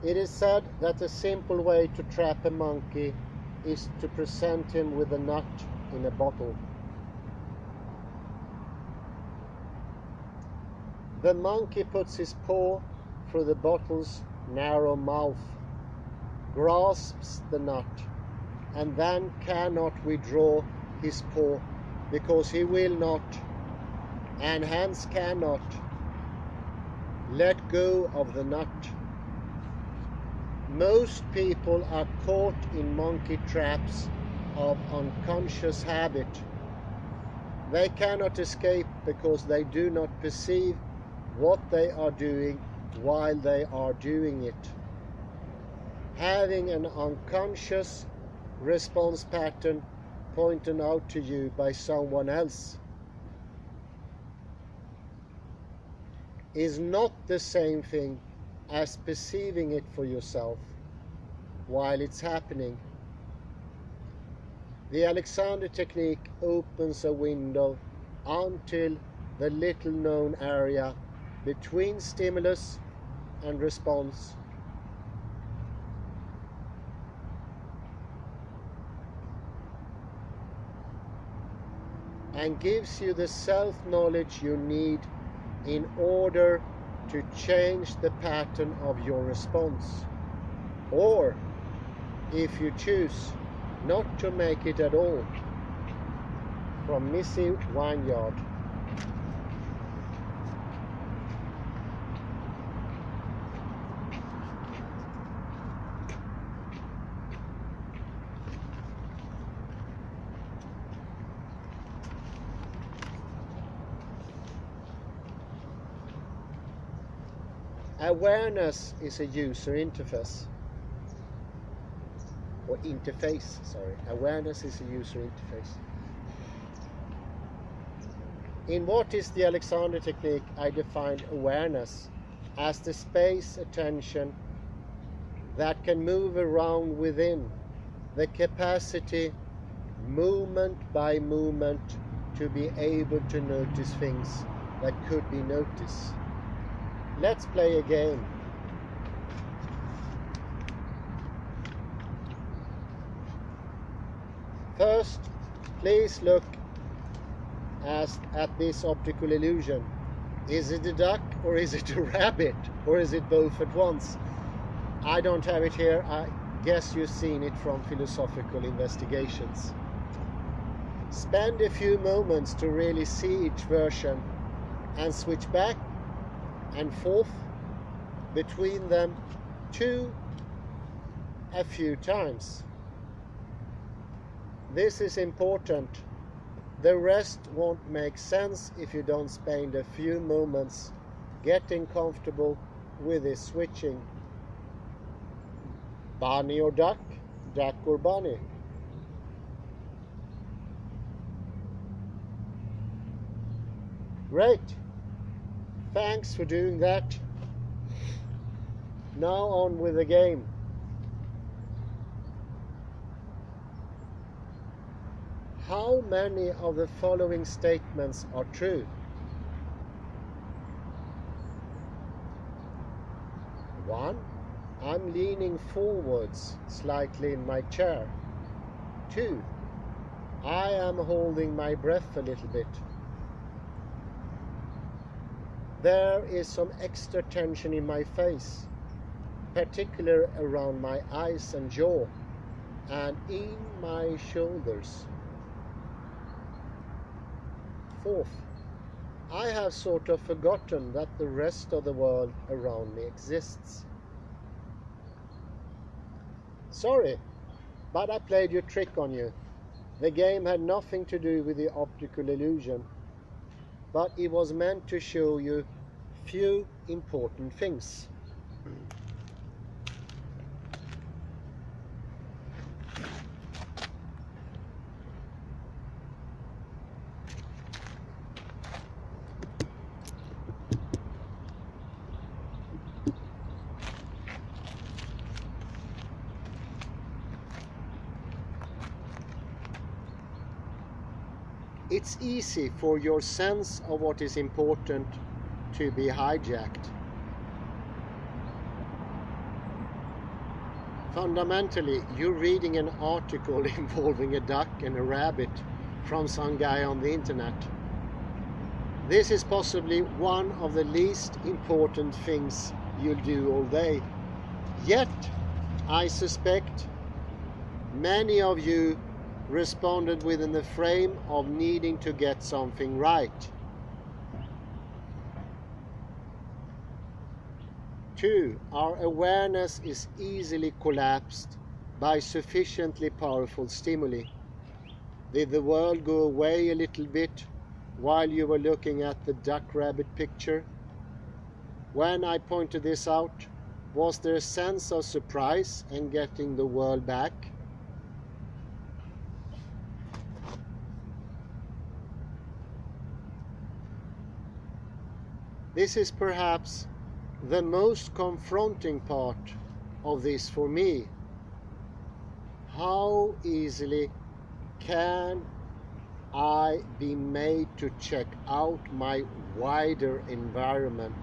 It is said that a simple way to trap a monkey is to present him with a nut in a bottle. The monkey puts his paw through the bottle's narrow mouth, grasps the nut, and then cannot withdraw his paw, because he will not, and hence cannot, let go of the nut. Most people are caught in monkey traps of unconscious habit. They cannot escape because they do not perceive what they are doing while they are doing it. Having an unconscious response pattern pointed out to you by someone else is not the same thing as perceiving it for yourself while it's happening. The Alexander technique opens a window until the little known area between stimulus and response and gives you the self-knowledge you need in order to change the pattern of your response, or if you choose not to make it at all. From Missy Vineyard. Awareness is a user interface. Awareness is a user interface. In What is the Alexander technique, I defined awareness as the space attention that can move around within, the capacity, moment by moment, to be able to notice things that could be noticed. Let's play a game. First, please look at this optical illusion. Is it a duck or is it a rabbit, or is it both at once? I don't have it here. I guess you've seen it from philosophical investigations. Spend a few moments to really see each version and switch back and forth between them a few times. This is important. The rest won't make sense if you don't spend a few moments getting comfortable with this switching. Bunny or duck? Duck or bunny? Great. Thanks for doing that. Now on with the game. How many of the following statements are true? 1. I'm leaning forwards slightly in my chair. 2. I am holding my breath a little bit. There is some extra tension in my face, particularly around my eyes and jaw, and in my shoulders. 4th, I have sort of forgotten that the rest of the world around me exists. Sorry, but I played your trick on you. The game had nothing to do with the optical illusion, but it was meant to show you few important things. It's easy for your sense of what is important to be hijacked. Fundamentally, you're reading an article involving a duck and a rabbit from some guy on the internet. This is possibly one of the least important things you'll do all day. Yet, I suspect many of you responded within the frame of needing to get something right. 2. Our awareness is easily collapsed by sufficiently powerful stimuli. Did the world go away a little bit while you were looking at the duck-rabbit picture? When I pointed this out, was there a sense of surprise in getting the world back? This is perhaps the most confronting part of this for me. How easily can I be made to check out my wider environment?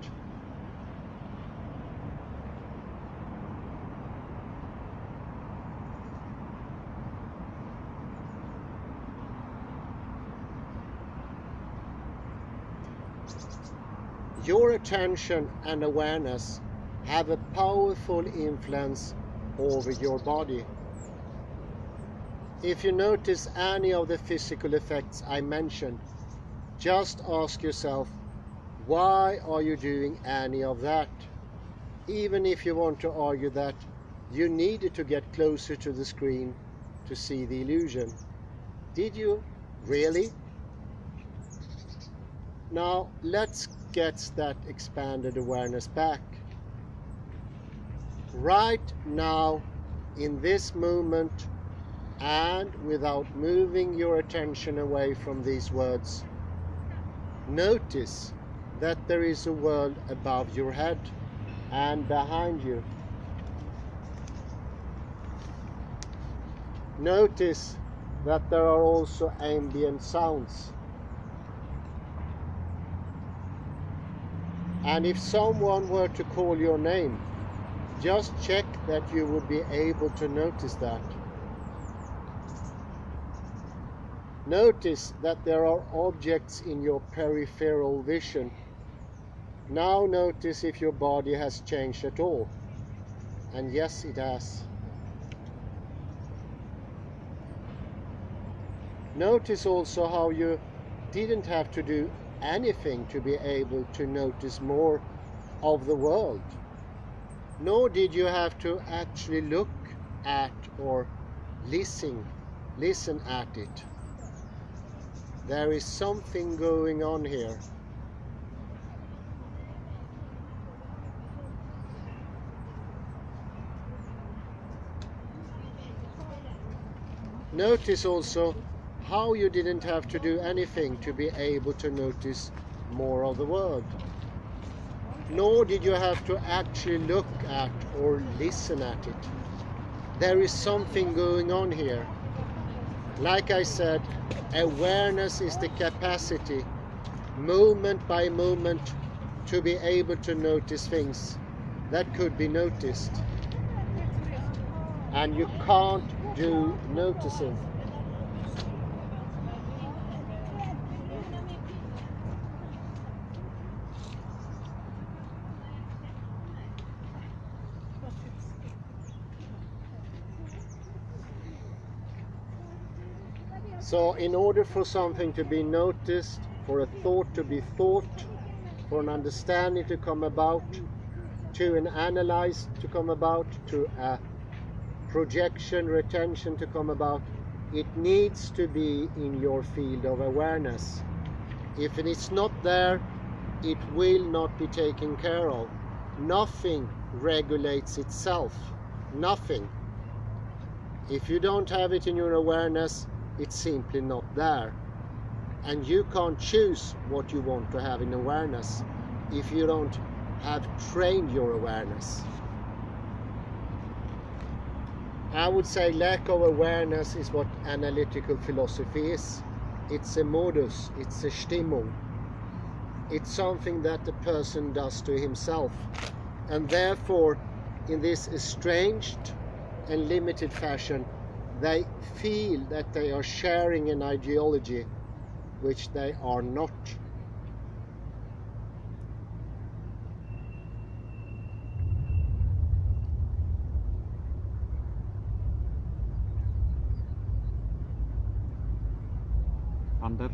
Your attention and awareness have a powerful influence over your body. If you notice any of the physical effects I mentioned, just ask yourself, why are you doing any of that? Even if you want to argue that you needed to get closer to the screen to see the illusion. Did you really? Now let's get that expanded awareness back. Right now, in this moment, and without moving your attention away from these words, notice that there is a world above your head and behind you. Notice that there are also ambient sounds. And if someone were to call your name, just check that you would be able to notice that. Notice that there are objects in your peripheral vision. Now notice if your body has changed at all. And yes, it has. Notice also how you didn't have to do anything to be able to notice more of the world. Nor did you have to actually look at or listen Listen at it. There is something going on here. Notice also how you didn't have to do anything to be able to notice more of the world. Nor did you have to actually look at or listen at it. There is something going on here. Like I said, awareness is the capacity, moment by moment, to be able to notice things that could be noticed. And you can't do noticing. So in order for something to be noticed, for a thought to be thought, for an understanding to come about, to an analyze to come about, to a projection, retention to come about, it needs to be in your field of awareness. If it is not there, it will not be taken care of. Nothing regulates itself. Nothing. If you don't have it in your awareness, it's simply not there. And you can't choose what you want to have in awareness if you don't have trained your awareness. I would say lack of awareness is what analytical philosophy is. It's a modus, it's a Stimmung. It's something that the person does to himself. And therefore, in this estranged and limited fashion, they feel that they are sharing an ideology which they are not. Thunder?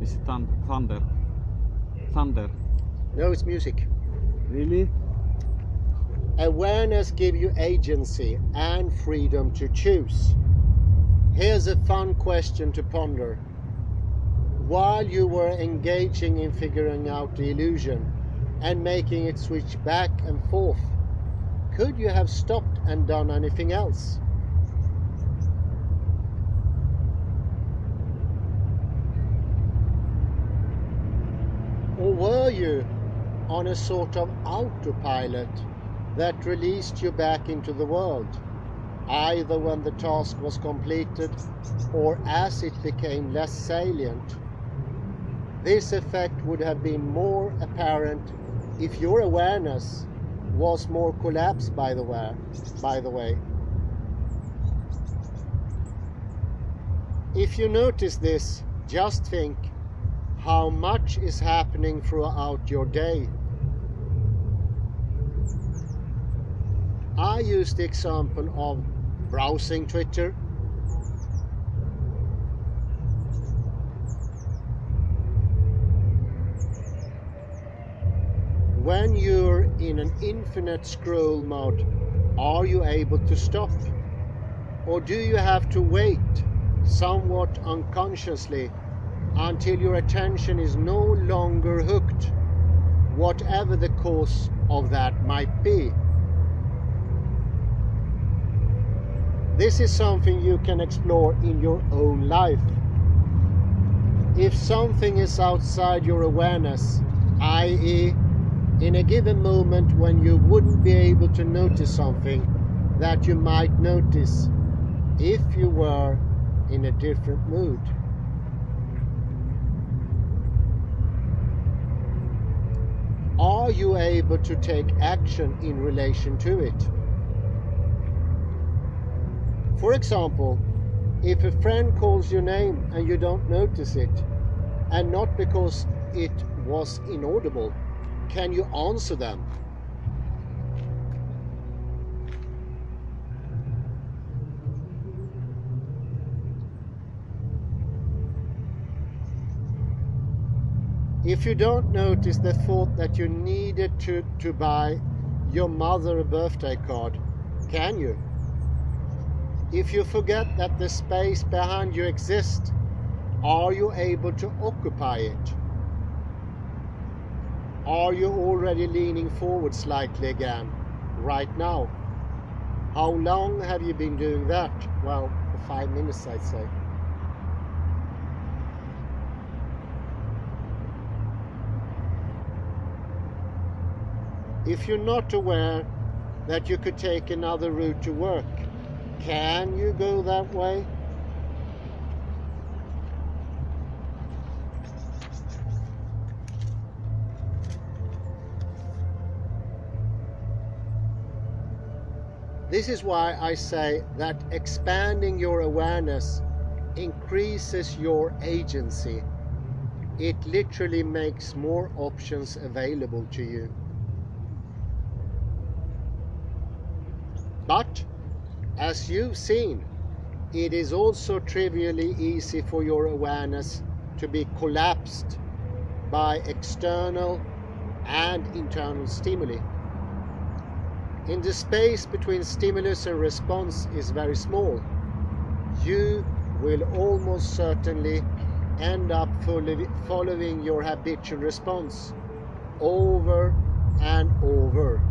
Is it thunder? Thunder? No, it's music. Really? Awareness gives you agency and freedom to choose. Here's a fun question to ponder. While you were engaging in figuring out the illusion and making it switch back and forth, could you have stopped and done anything else? Or were you on a sort of autopilot that released you back into the world, either when the task was completed or as it became less salient? This effect would have been more apparent if your awareness was more collapsed, by the way. If you notice this, just think how much is happening throughout your day. I use the example of browsing Twitter. When you're in an infinite scroll mode, are you able to stop? Or do you have to wait, somewhat unconsciously, until your attention is no longer hooked, whatever the cause of that might be? This is something you can explore in your own life. If something is outside your awareness, i.e., in a given moment when you wouldn't be able to notice something that you might notice if you were in a different mood. Are you able to take action in relation to it? For example, if a friend calls your name and you don't notice it, and not because it was inaudible, can you answer them? If you don't notice the thought that you needed to buy your mother a birthday card, can you? If you forget that the space behind you exists, are you able to occupy it? Are you already leaning forward slightly again, right now? How long have you been doing that? Well, for 5 minutes, I'd say. If you're not aware that you could take another route to work, can you go that way? This is why I say that expanding your awareness increases your agency. It literally makes more options available to you. But, as you've seen, it is also trivially easy for your awareness to be collapsed by external and internal stimuli. In the space between stimulus and response is very small. You will almost certainly end up following your habitual response over and over.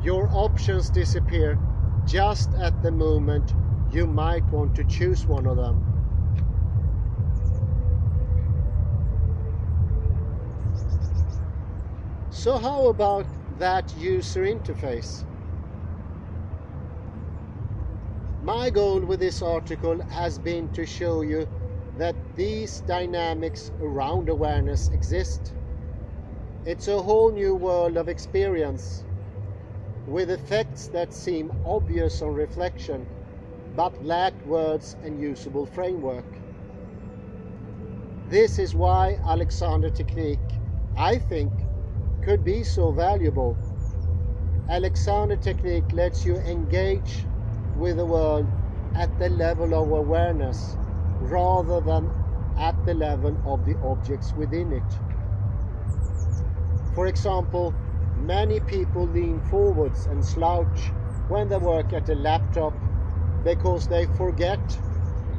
Your options disappear just at the moment you might want to choose one of them. So how about that user interface? My goal with this article has been to show you that these dynamics around awareness exist. It's a whole new world of experience, with effects that seem obvious on reflection, but lack words and usable framework. This is why Alexander technique, I think, could be so valuable. Alexander technique lets you engage with the world at the level of awareness rather than at the level of the objects within it. For example, many people lean forwards and slouch when they work at a laptop because they forget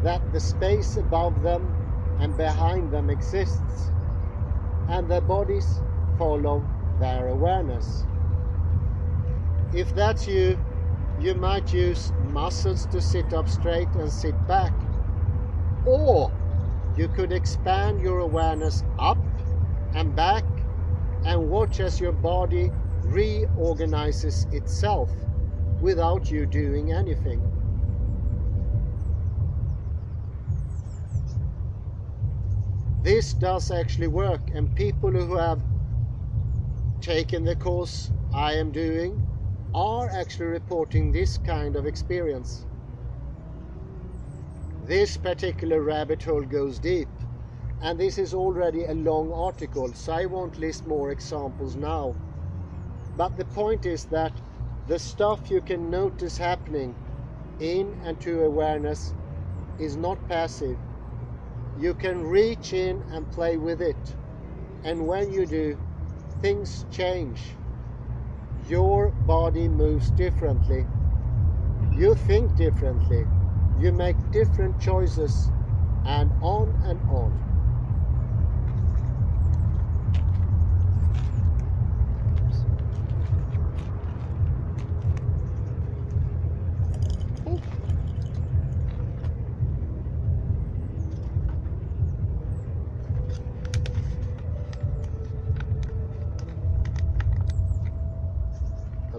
that the space above them and behind them exists, and their bodies follow their awareness. If that's you, you might use muscles to sit up straight and sit back. Or you could expand your awareness up and back and watch as your body reorganizes itself without you doing anything. This does actually work, and people who have taken the course I am doing are actually reporting this kind of experience. This particular rabbit hole goes deep, and this is already a long article, so I won't list more examples now. But the point is that the stuff you can notice happening in and to awareness is not passive. You can reach in and play with it, and when you do, things change. Your body moves differently. You think differently. You make different choices, and on and on.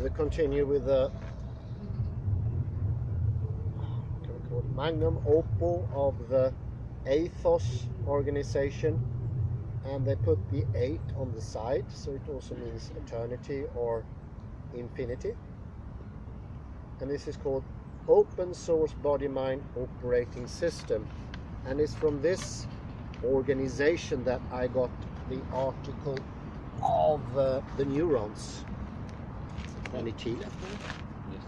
We continue with the magnum opus of the ethos organization, and they put the 8 on the side, so it also means eternity or infinity. And this is called Open Source Body Mind Operating System, and it's from this organization that I got the article of the neurons. Any tea left there? Yes.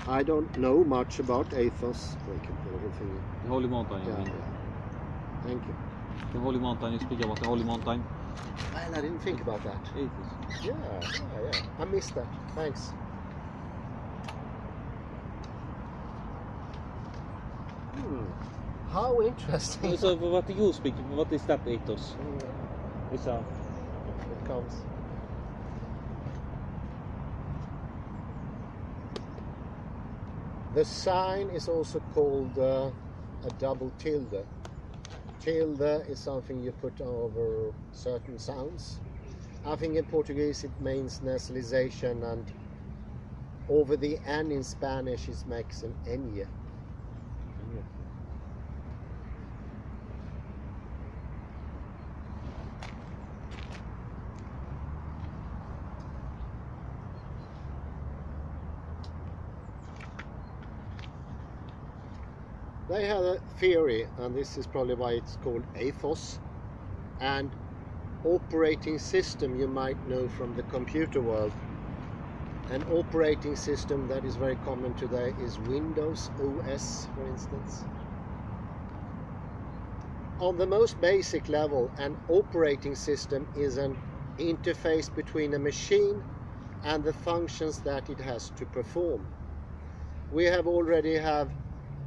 I don't know much about ethos. We can put everything in. The Holy Mountain. Yeah. Thank you. The Holy Mountain, you speak about the Holy Mountain. Well, I didn't think about that. Ethos. Yeah. I missed that. Thanks. How interesting. So what you speak, what is that ethos? It's a... It comes. The sign is also called a double tilde. Tilde is something you put over certain sounds. I think in Portuguese it means nasalization, and over the N in Spanish it makes an ñ. They had a theory, and this is probably why it's called ethos, and operating system you might know from the computer world. An operating system that is very common today is Windows OS, for instance. On the most basic level, an operating system is an interface between a machine and the functions that it has to perform. We already have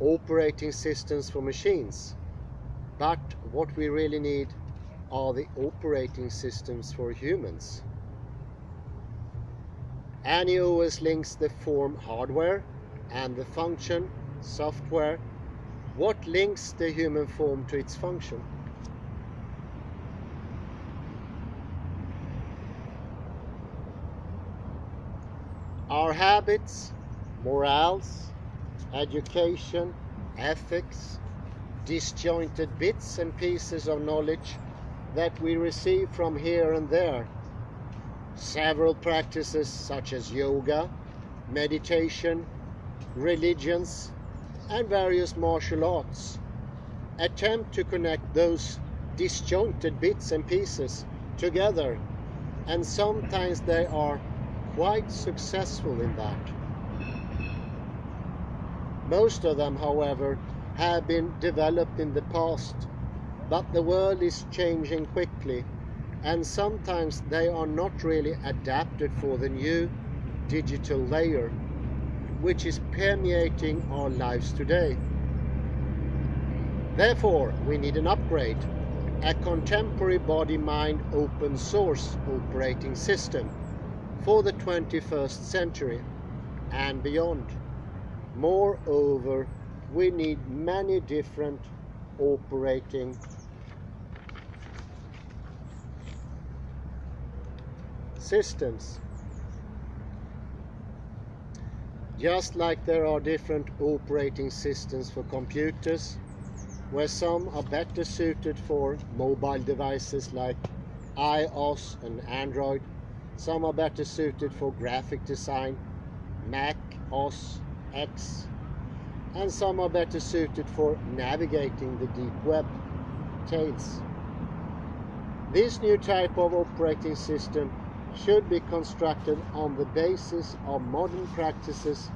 operating systems for machines, but what we really need are the operating systems for humans. Any OS links the form hardware and the function software. What links the human form to its function? Our habits, morals, education, ethics, disjointed bits and pieces of knowledge that we receive from here and there. Several practices such as yoga, meditation, religions, and various martial arts attempt to connect those disjointed bits and pieces together, and sometimes they are quite successful in that. Most of them, however, have been developed in the past, but the world is changing quickly, and sometimes they are not really adapted for the new digital layer, which is permeating our lives today. Therefore, we need an upgrade, a contemporary body-mind open source operating system for the 21st century and beyond. Moreover, we need many different operating systems. Just like there are different operating systems for computers, where some are better suited for mobile devices like iOS and Android, some are better suited for graphic design, Mac OS X, and some are better suited for navigating the deep web, Tails. This new type of operating system should be constructed on the basis of modern practices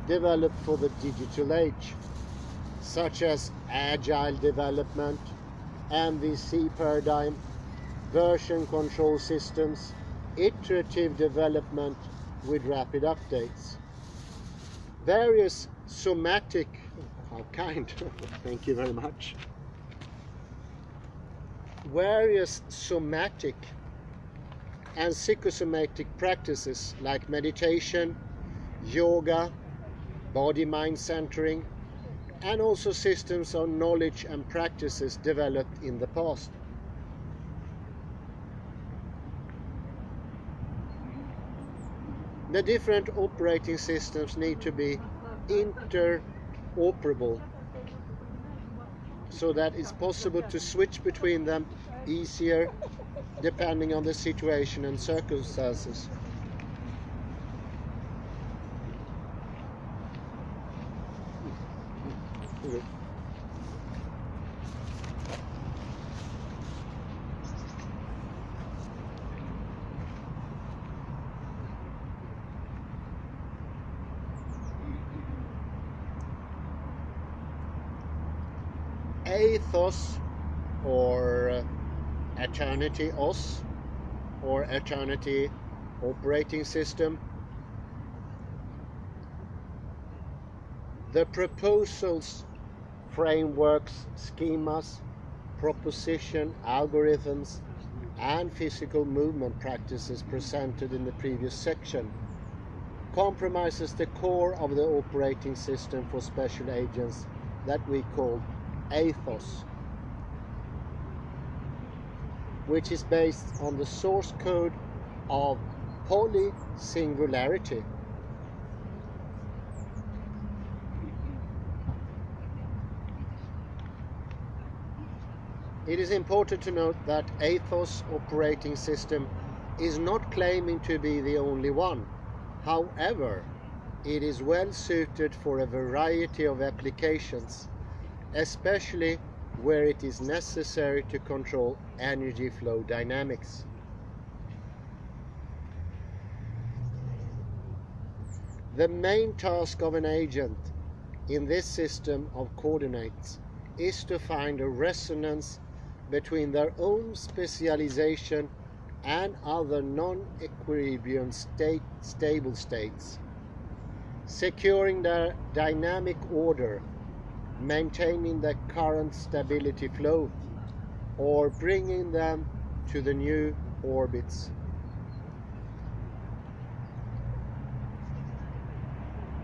developed for the digital age, such as agile development, MVC paradigm, version control systems, iterative development with rapid updates. Various somatic, how kind, thank you very much. Various somatic and psychosomatic practices like meditation, yoga, body-mind centering, and also systems of knowledge and practices developed in the past. The different operating systems need to be interoperable so that it's possible to switch between them easier depending on the situation and circumstances. Ethos, or eternity OS or eternity operating system. The proposals, frameworks, schemas, proposition, algorithms, and physical movement practices presented in the previous section compromises the core of the operating system for special agents that we call ethos, which is based on the source code of polysingularity. It is important to note that ethos operating system is not claiming to be the only one. However, it is well suited for a variety of applications, especially where it is necessary to control energy flow dynamics. The main task of an agent in this system of coordinates is to find a resonance between their own specialization and other non-equilibrium stable states, securing their dynamic order, maintaining the current stability flow, or bringing them to the new orbits.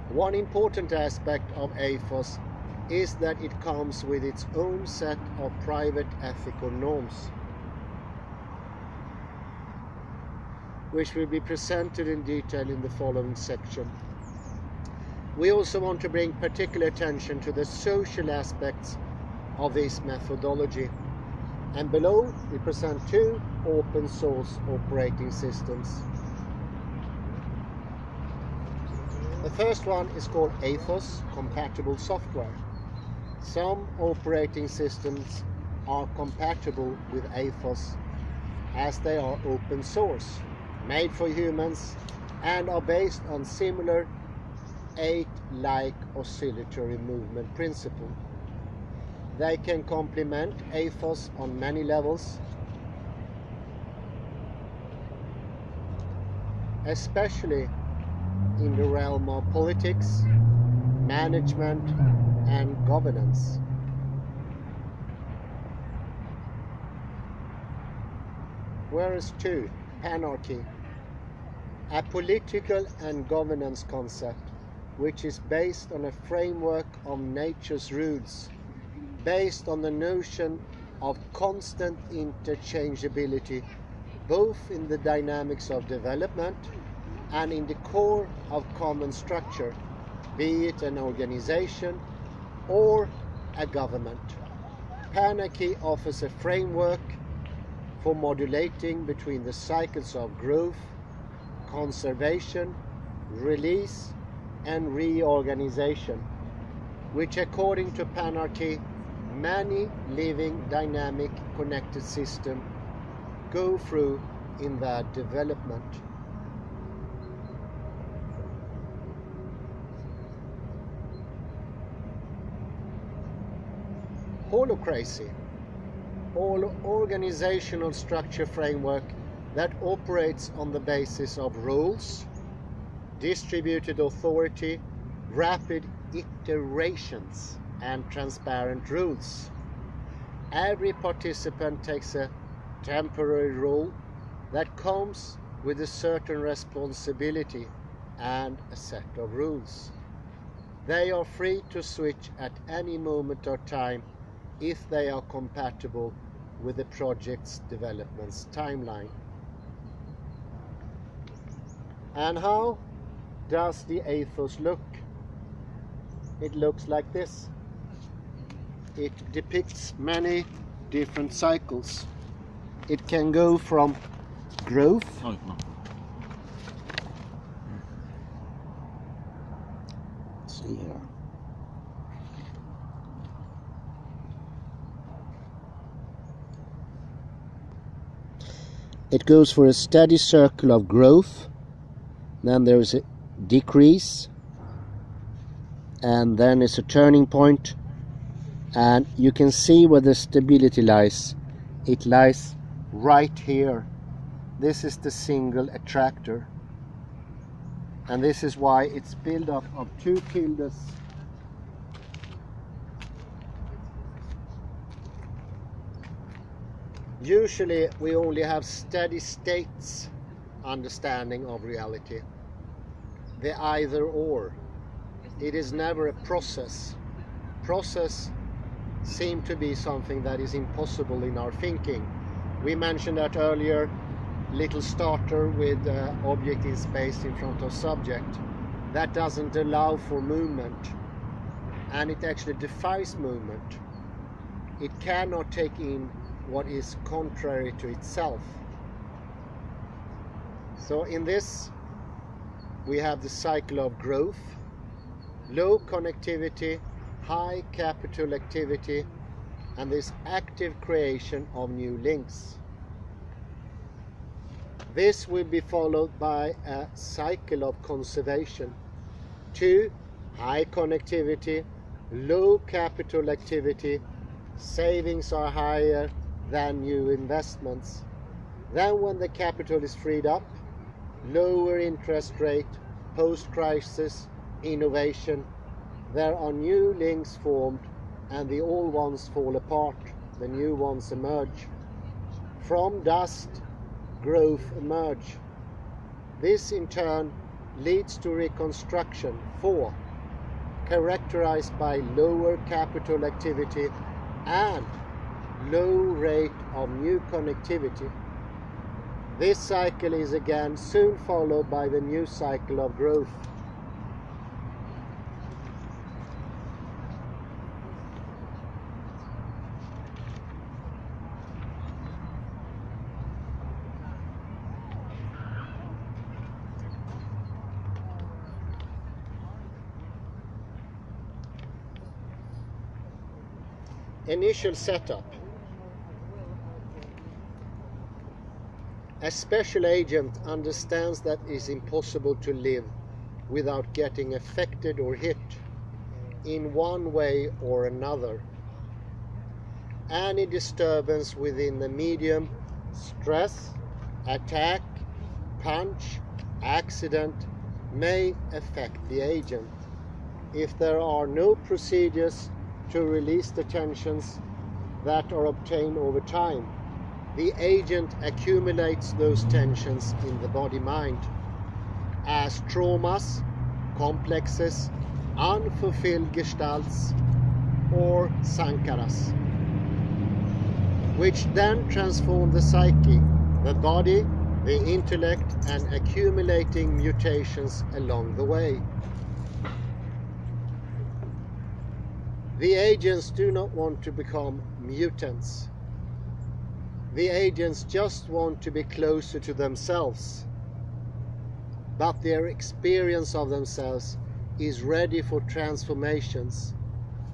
One important aspect of ethos is that it comes with its own set of private ethical norms, which will be presented in detail in the following section. We also want to bring particular attention to the social aspects of this methodology, and below we present two open source operating systems. The first one is called Ethos Compatible Software. Some operating systems are compatible with Ethos as they are open source, made for humans, and are based on similar 8-like oscillatory movement principle. They can complement ethos on many levels, especially in the realm of politics, management, and governance. Whereas 2, panarchy, a political and governance concept which is based on a framework of nature's rules, based on the notion of constant interchangeability, both in the dynamics of development and in the core of common structure, be it an organization or a government. Panarchy offers a framework for modulating between the cycles of growth, conservation, release, and reorganization, which according to panarchy, many living, dynamic, connected systems go through in their development. Holacracy, or organizational structure framework that operates on the basis of rules, distributed authority, rapid iterations, and transparent rules. Every participant takes a temporary role that comes with a certain responsibility and a set of rules. They are free to switch at any moment or time if they are compatible with the project's development's timeline. And how does the ethos look? It looks like this. It depicts many different cycles. It can go from growth let's see here. It goes for a steady circle of growth, then there is a decrease, and then it's a turning point, and you can see where the stability lies. It lies right here. This is the single attractor. And this is why it's built up of two tildes. Usually we only have steady states understanding of reality. The either or. It is never a process. Process seems to be something that is impossible in our thinking. We mentioned that earlier, little starter with object in space in front of subject. That doesn't allow for movement, and it actually defies movement. It cannot take in what is contrary to itself. So in this we have the cycle of growth, low connectivity, high capital activity, and this active creation of new links. This will be followed by a cycle of conservation. 2. High connectivity, low capital activity, savings are higher than new investments. Then when the capital is freed up, lower interest rate, post-crisis, innovation, there are new links formed and the old ones fall apart, the new ones emerge. From dust, growth emerge. This in turn leads to reconstruction. 4. Characterized by lower capital activity and low rate of new connectivity. This cycle is again soon followed by the new cycle of growth. Initial setup. A special agent understands that it is impossible to live without getting affected or hit in one way or another. Any disturbance within the medium, stress, attack, punch, accident, may affect the agent. If there are no procedures to release the tensions that are obtained over time, the agent accumulates those tensions in the body-mind as traumas, complexes, unfulfilled gestalts, or sankaras, which then transform the psyche, the body, the intellect, and accumulating mutations along the way. The agents do not want to become mutants. The agents just want to be closer to themselves. But their experience of themselves is ready for transformations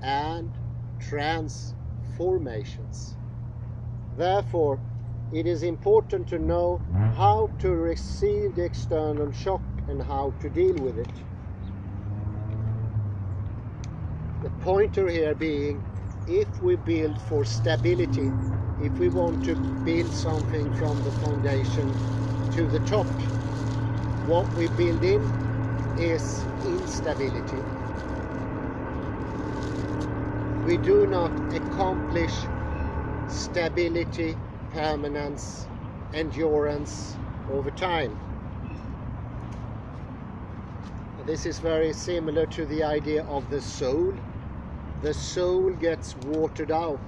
and transformations. Therefore, it is important to know how to receive the external shock and how to deal with it. The pointer here being, if we build for stability, if we want to build something from the foundation to the top, what we build in is instability. We do not accomplish stability, permanence, endurance over time. This is very similar to the idea of the soul. The soul gets watered out,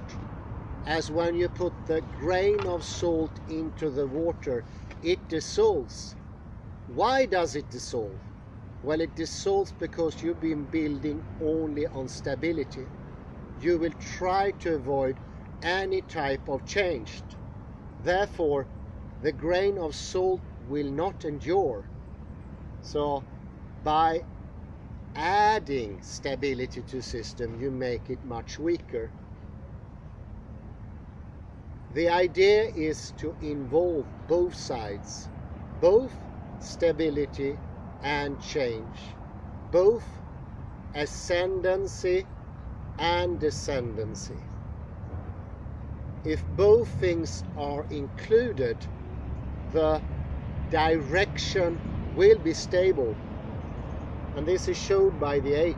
as when you put the grain of salt into the water, it dissolves. Why does it dissolve? Well, it dissolves because you've been building only on stability. You will try to avoid any type of change. Therefore, the grain of salt will not endure. So, by adding stability to system, you make it much weaker. The idea is to involve both sides, both stability and change, both ascendancy and descendancy. if both things are included, the direction will be stable. And this is shown by the 8.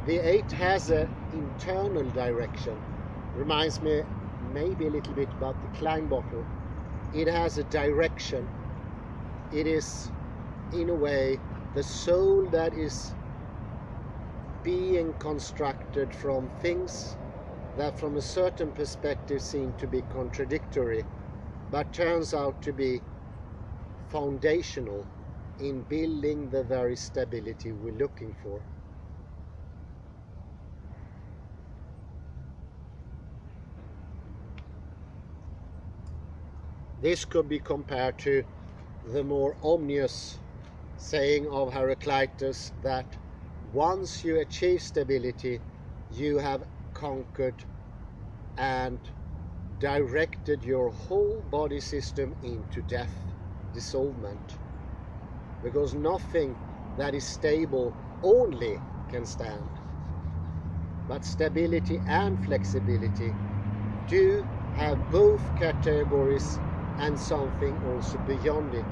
The 8 has an internal direction. Reminds me maybe a little bit about the Klein bottle. It has a direction. It is, in a way, the soul that is being constructed from things that from a certain perspective seem to be contradictory, but turns out to be foundational in building the very stability we're looking for. This could be compared to the more ominous saying of Heraclitus that once you achieve stability, you have conquered and directed your whole body system into death, dissolvement. Because nothing that is stable only can stand. But stability and flexibility do have both categories and something also beyond it.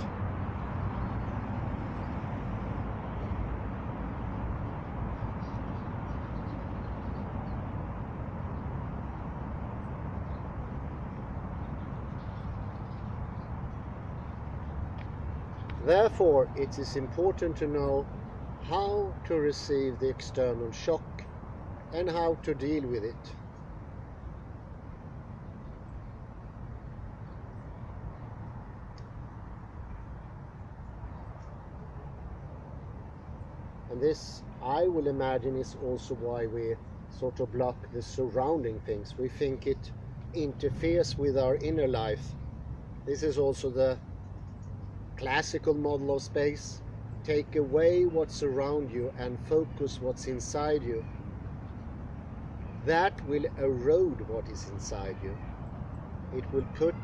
Therefore, it is important to know how to receive the external shock and how to deal with it. And this, I will imagine, is also why we sort of block the surrounding things. We think it interferes with our inner life. This is also the classical model of space. Take away what's around you and focus what's inside you. That will erode what is inside you. It will put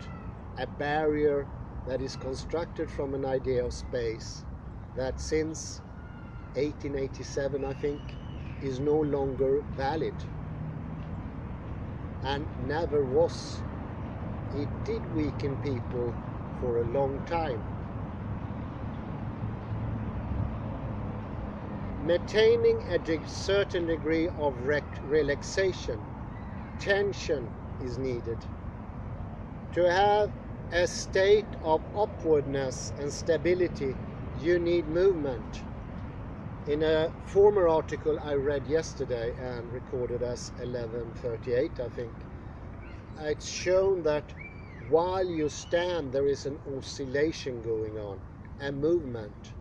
a barrier that is constructed from an idea of space that since 1887, I think, is no longer valid and never was. It did weaken people for a long time. Maintaining a certain degree of relaxation, tension is needed. To have a state of upwardness and stability, you need movement. In a former article I read yesterday and recorded as 11:38, I think, it's shown that while you stand there is an oscillation going on, a movement.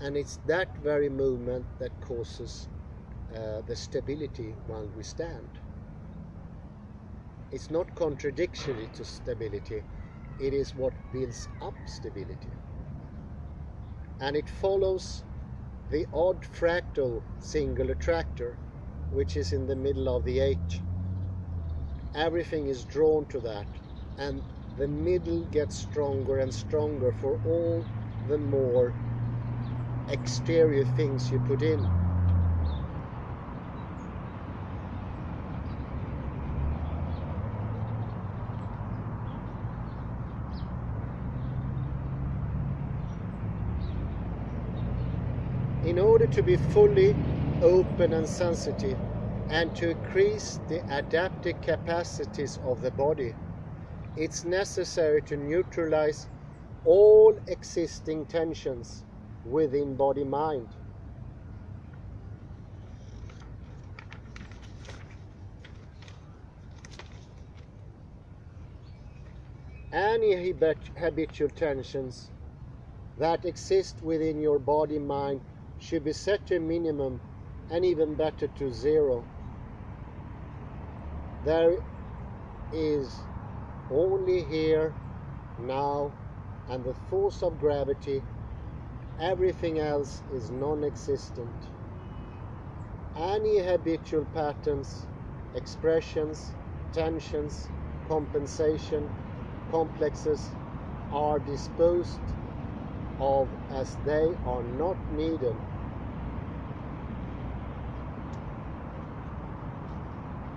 And it's that very movement that causes the stability while we stand. It's not contradictory to stability, it is what builds up stability. And it follows the odd fractal single attractor, which is in the middle of the 8. Everything is drawn to that, and the middle gets stronger and stronger for all the more exterior things you put in. In order to be fully open and sensitive and to increase the adaptive capacities of the body, it's necessary to neutralize all existing tensions within body-mind. Any habitual tensions that exist within your body-mind should be set to a minimum and even better to 0. There is only here, now, and the force of gravity. Everything else is non-existent. Any habitual patterns, expressions, tensions, compensation, complexes are disposed of as they are not needed.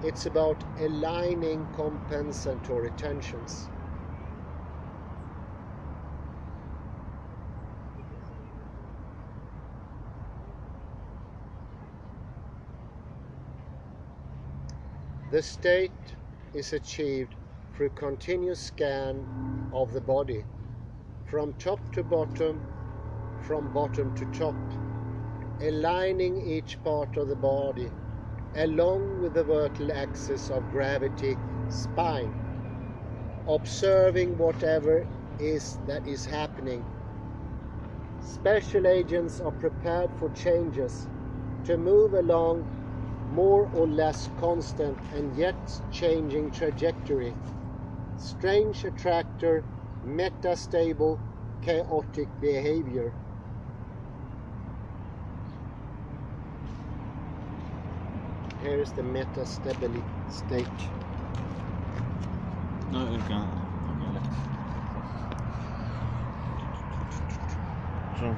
It's about aligning compensatory tensions. The state is achieved through continuous scan of the body, from top to bottom, from bottom to top, aligning each part of the body along with the vertical axis of gravity spine, observing whatever that is happening. Special agents are prepared for changes to move along more or less constant and yet changing trajectory. Strange attractor, metastable, chaotic behavior. Here is the metastability state. No, you can. Okay. So,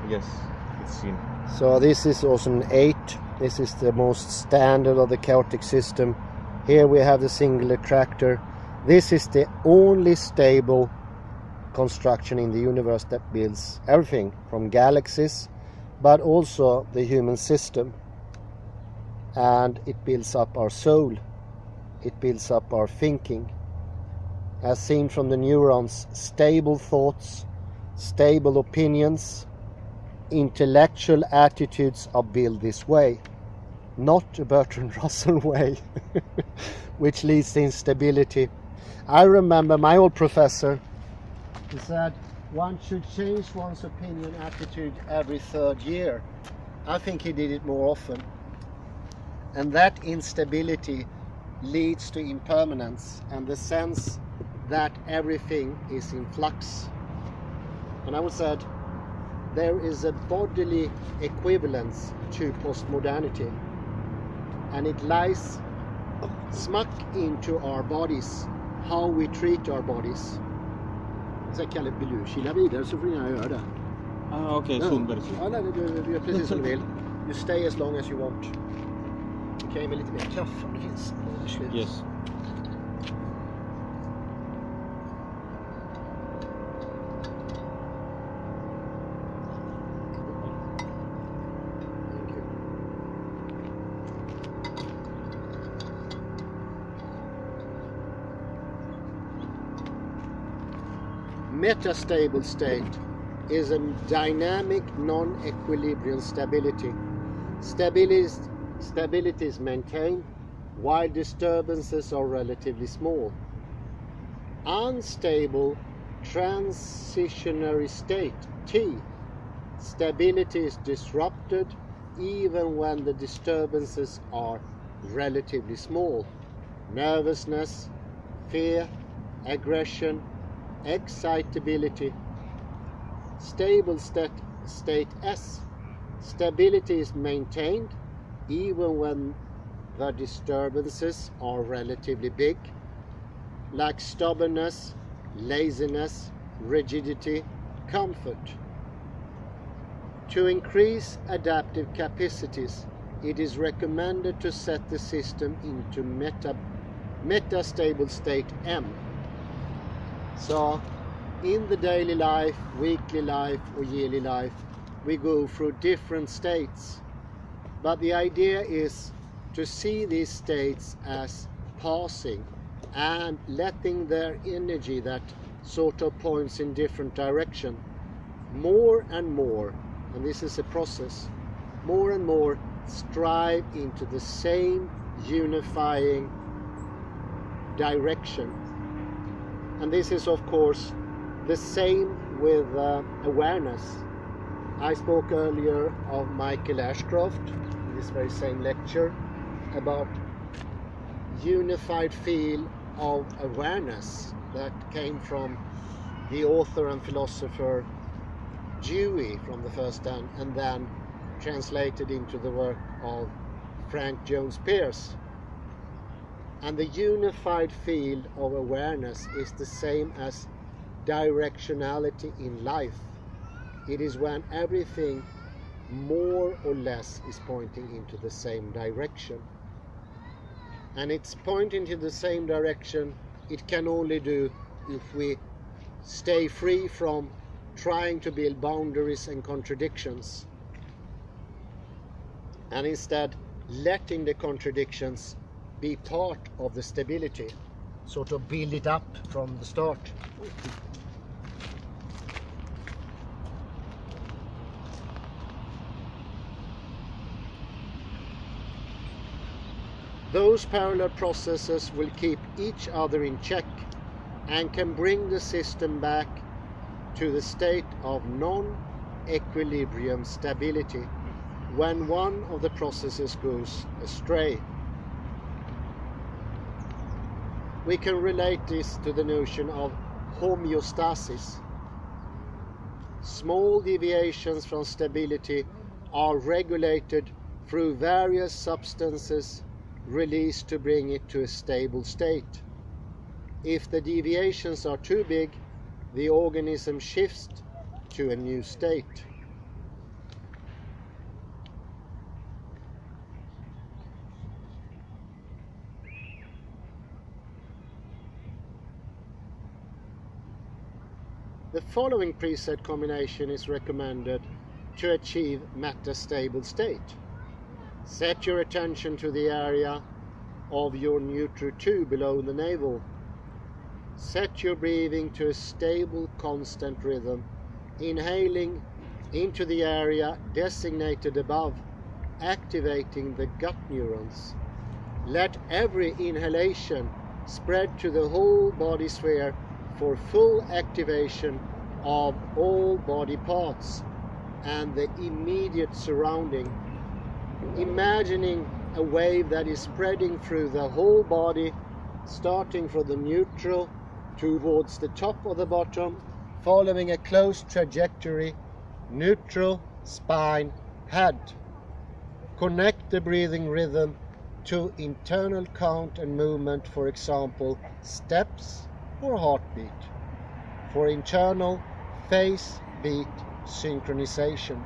yes, it's seen. So this is also an 8. This is the most standard of the chaotic system. Here we have the single attractor. This is the only stable construction in the universe that builds everything from galaxies, but also the human system. And it builds up our soul. It builds up our thinking. As seen from the neurons, stable thoughts, stable opinions, intellectual attitudes are built this way, not a Bertrand Russell way, which leads to instability. I remember my old professor, he said one should change one's opinion attitude every 3rd year. I think he did it more often. And that instability leads to impermanence and the sense that everything is in flux. And I would say there is a bodily equivalence to postmodernity, and it lies smack into our bodies, how we treat our bodies. Så Kalle, vill du kila vidare så får du gärna göra det. Ah, okej, Sundberg. Ja, nej, du gör precis som du vill. You stay as long as you want. Okej, med lite mer kaffe om det finns. Yes. Metastable state is a dynamic non-equilibrium stability. Stability is maintained while disturbances are relatively small. Unstable transitionary state, T. Stability is disrupted even when the disturbances are relatively small. Nervousness, fear, aggression, excitability. Stable state S. Stability is maintained even when the disturbances are relatively big, like stubbornness, laziness, rigidity, comfort. To increase adaptive capacities, it is recommended to set the system into metastable state M. So, in the daily life, weekly life, or yearly life, we go through different states. But the idea is to see these states as passing and letting their energy that sort of points in different direction more and more, and this is a process, more and more strive into the same unifying direction. And this is of course the same with awareness. I spoke earlier of Michael Ashcroft in this very same lecture about unified field of awareness that came from the author and philosopher Dewey from the first time, and then translated into the work of Frank Jones Peirce. And the unified field of awareness is the same as directionality in life. It is when everything more or less is pointing into the same direction. and it's pointing to the same direction. It can only do if we stay free from trying to build boundaries and contradictions, and instead letting the contradictions be part of the stability, sort of build it up from the start. Those parallel processes will keep each other in check and can bring the system back to the state of non-equilibrium stability when one of the processes goes astray. We can relate this to the notion of homeostasis. Small deviations from stability are regulated through various substances released to bring it to a stable state. If the deviations are too big, the organism shifts to a new state. The following preset combination is recommended to achieve metastable state. Set your attention to the area of your neutral 2 below the navel. Set your breathing to a stable, constant rhythm, inhaling into the area designated above, activating the gut neurons. Let every inhalation spread to the whole body sphere for full activation of all body parts and the immediate surrounding. Imagining a wave that is spreading through the whole body, starting from the neutral towards the top of the bottom, following a close trajectory, neutral, spine, head. Connect the breathing rhythm to internal count and movement, for example, steps or heartbeat. For internal, phase beat synchronization.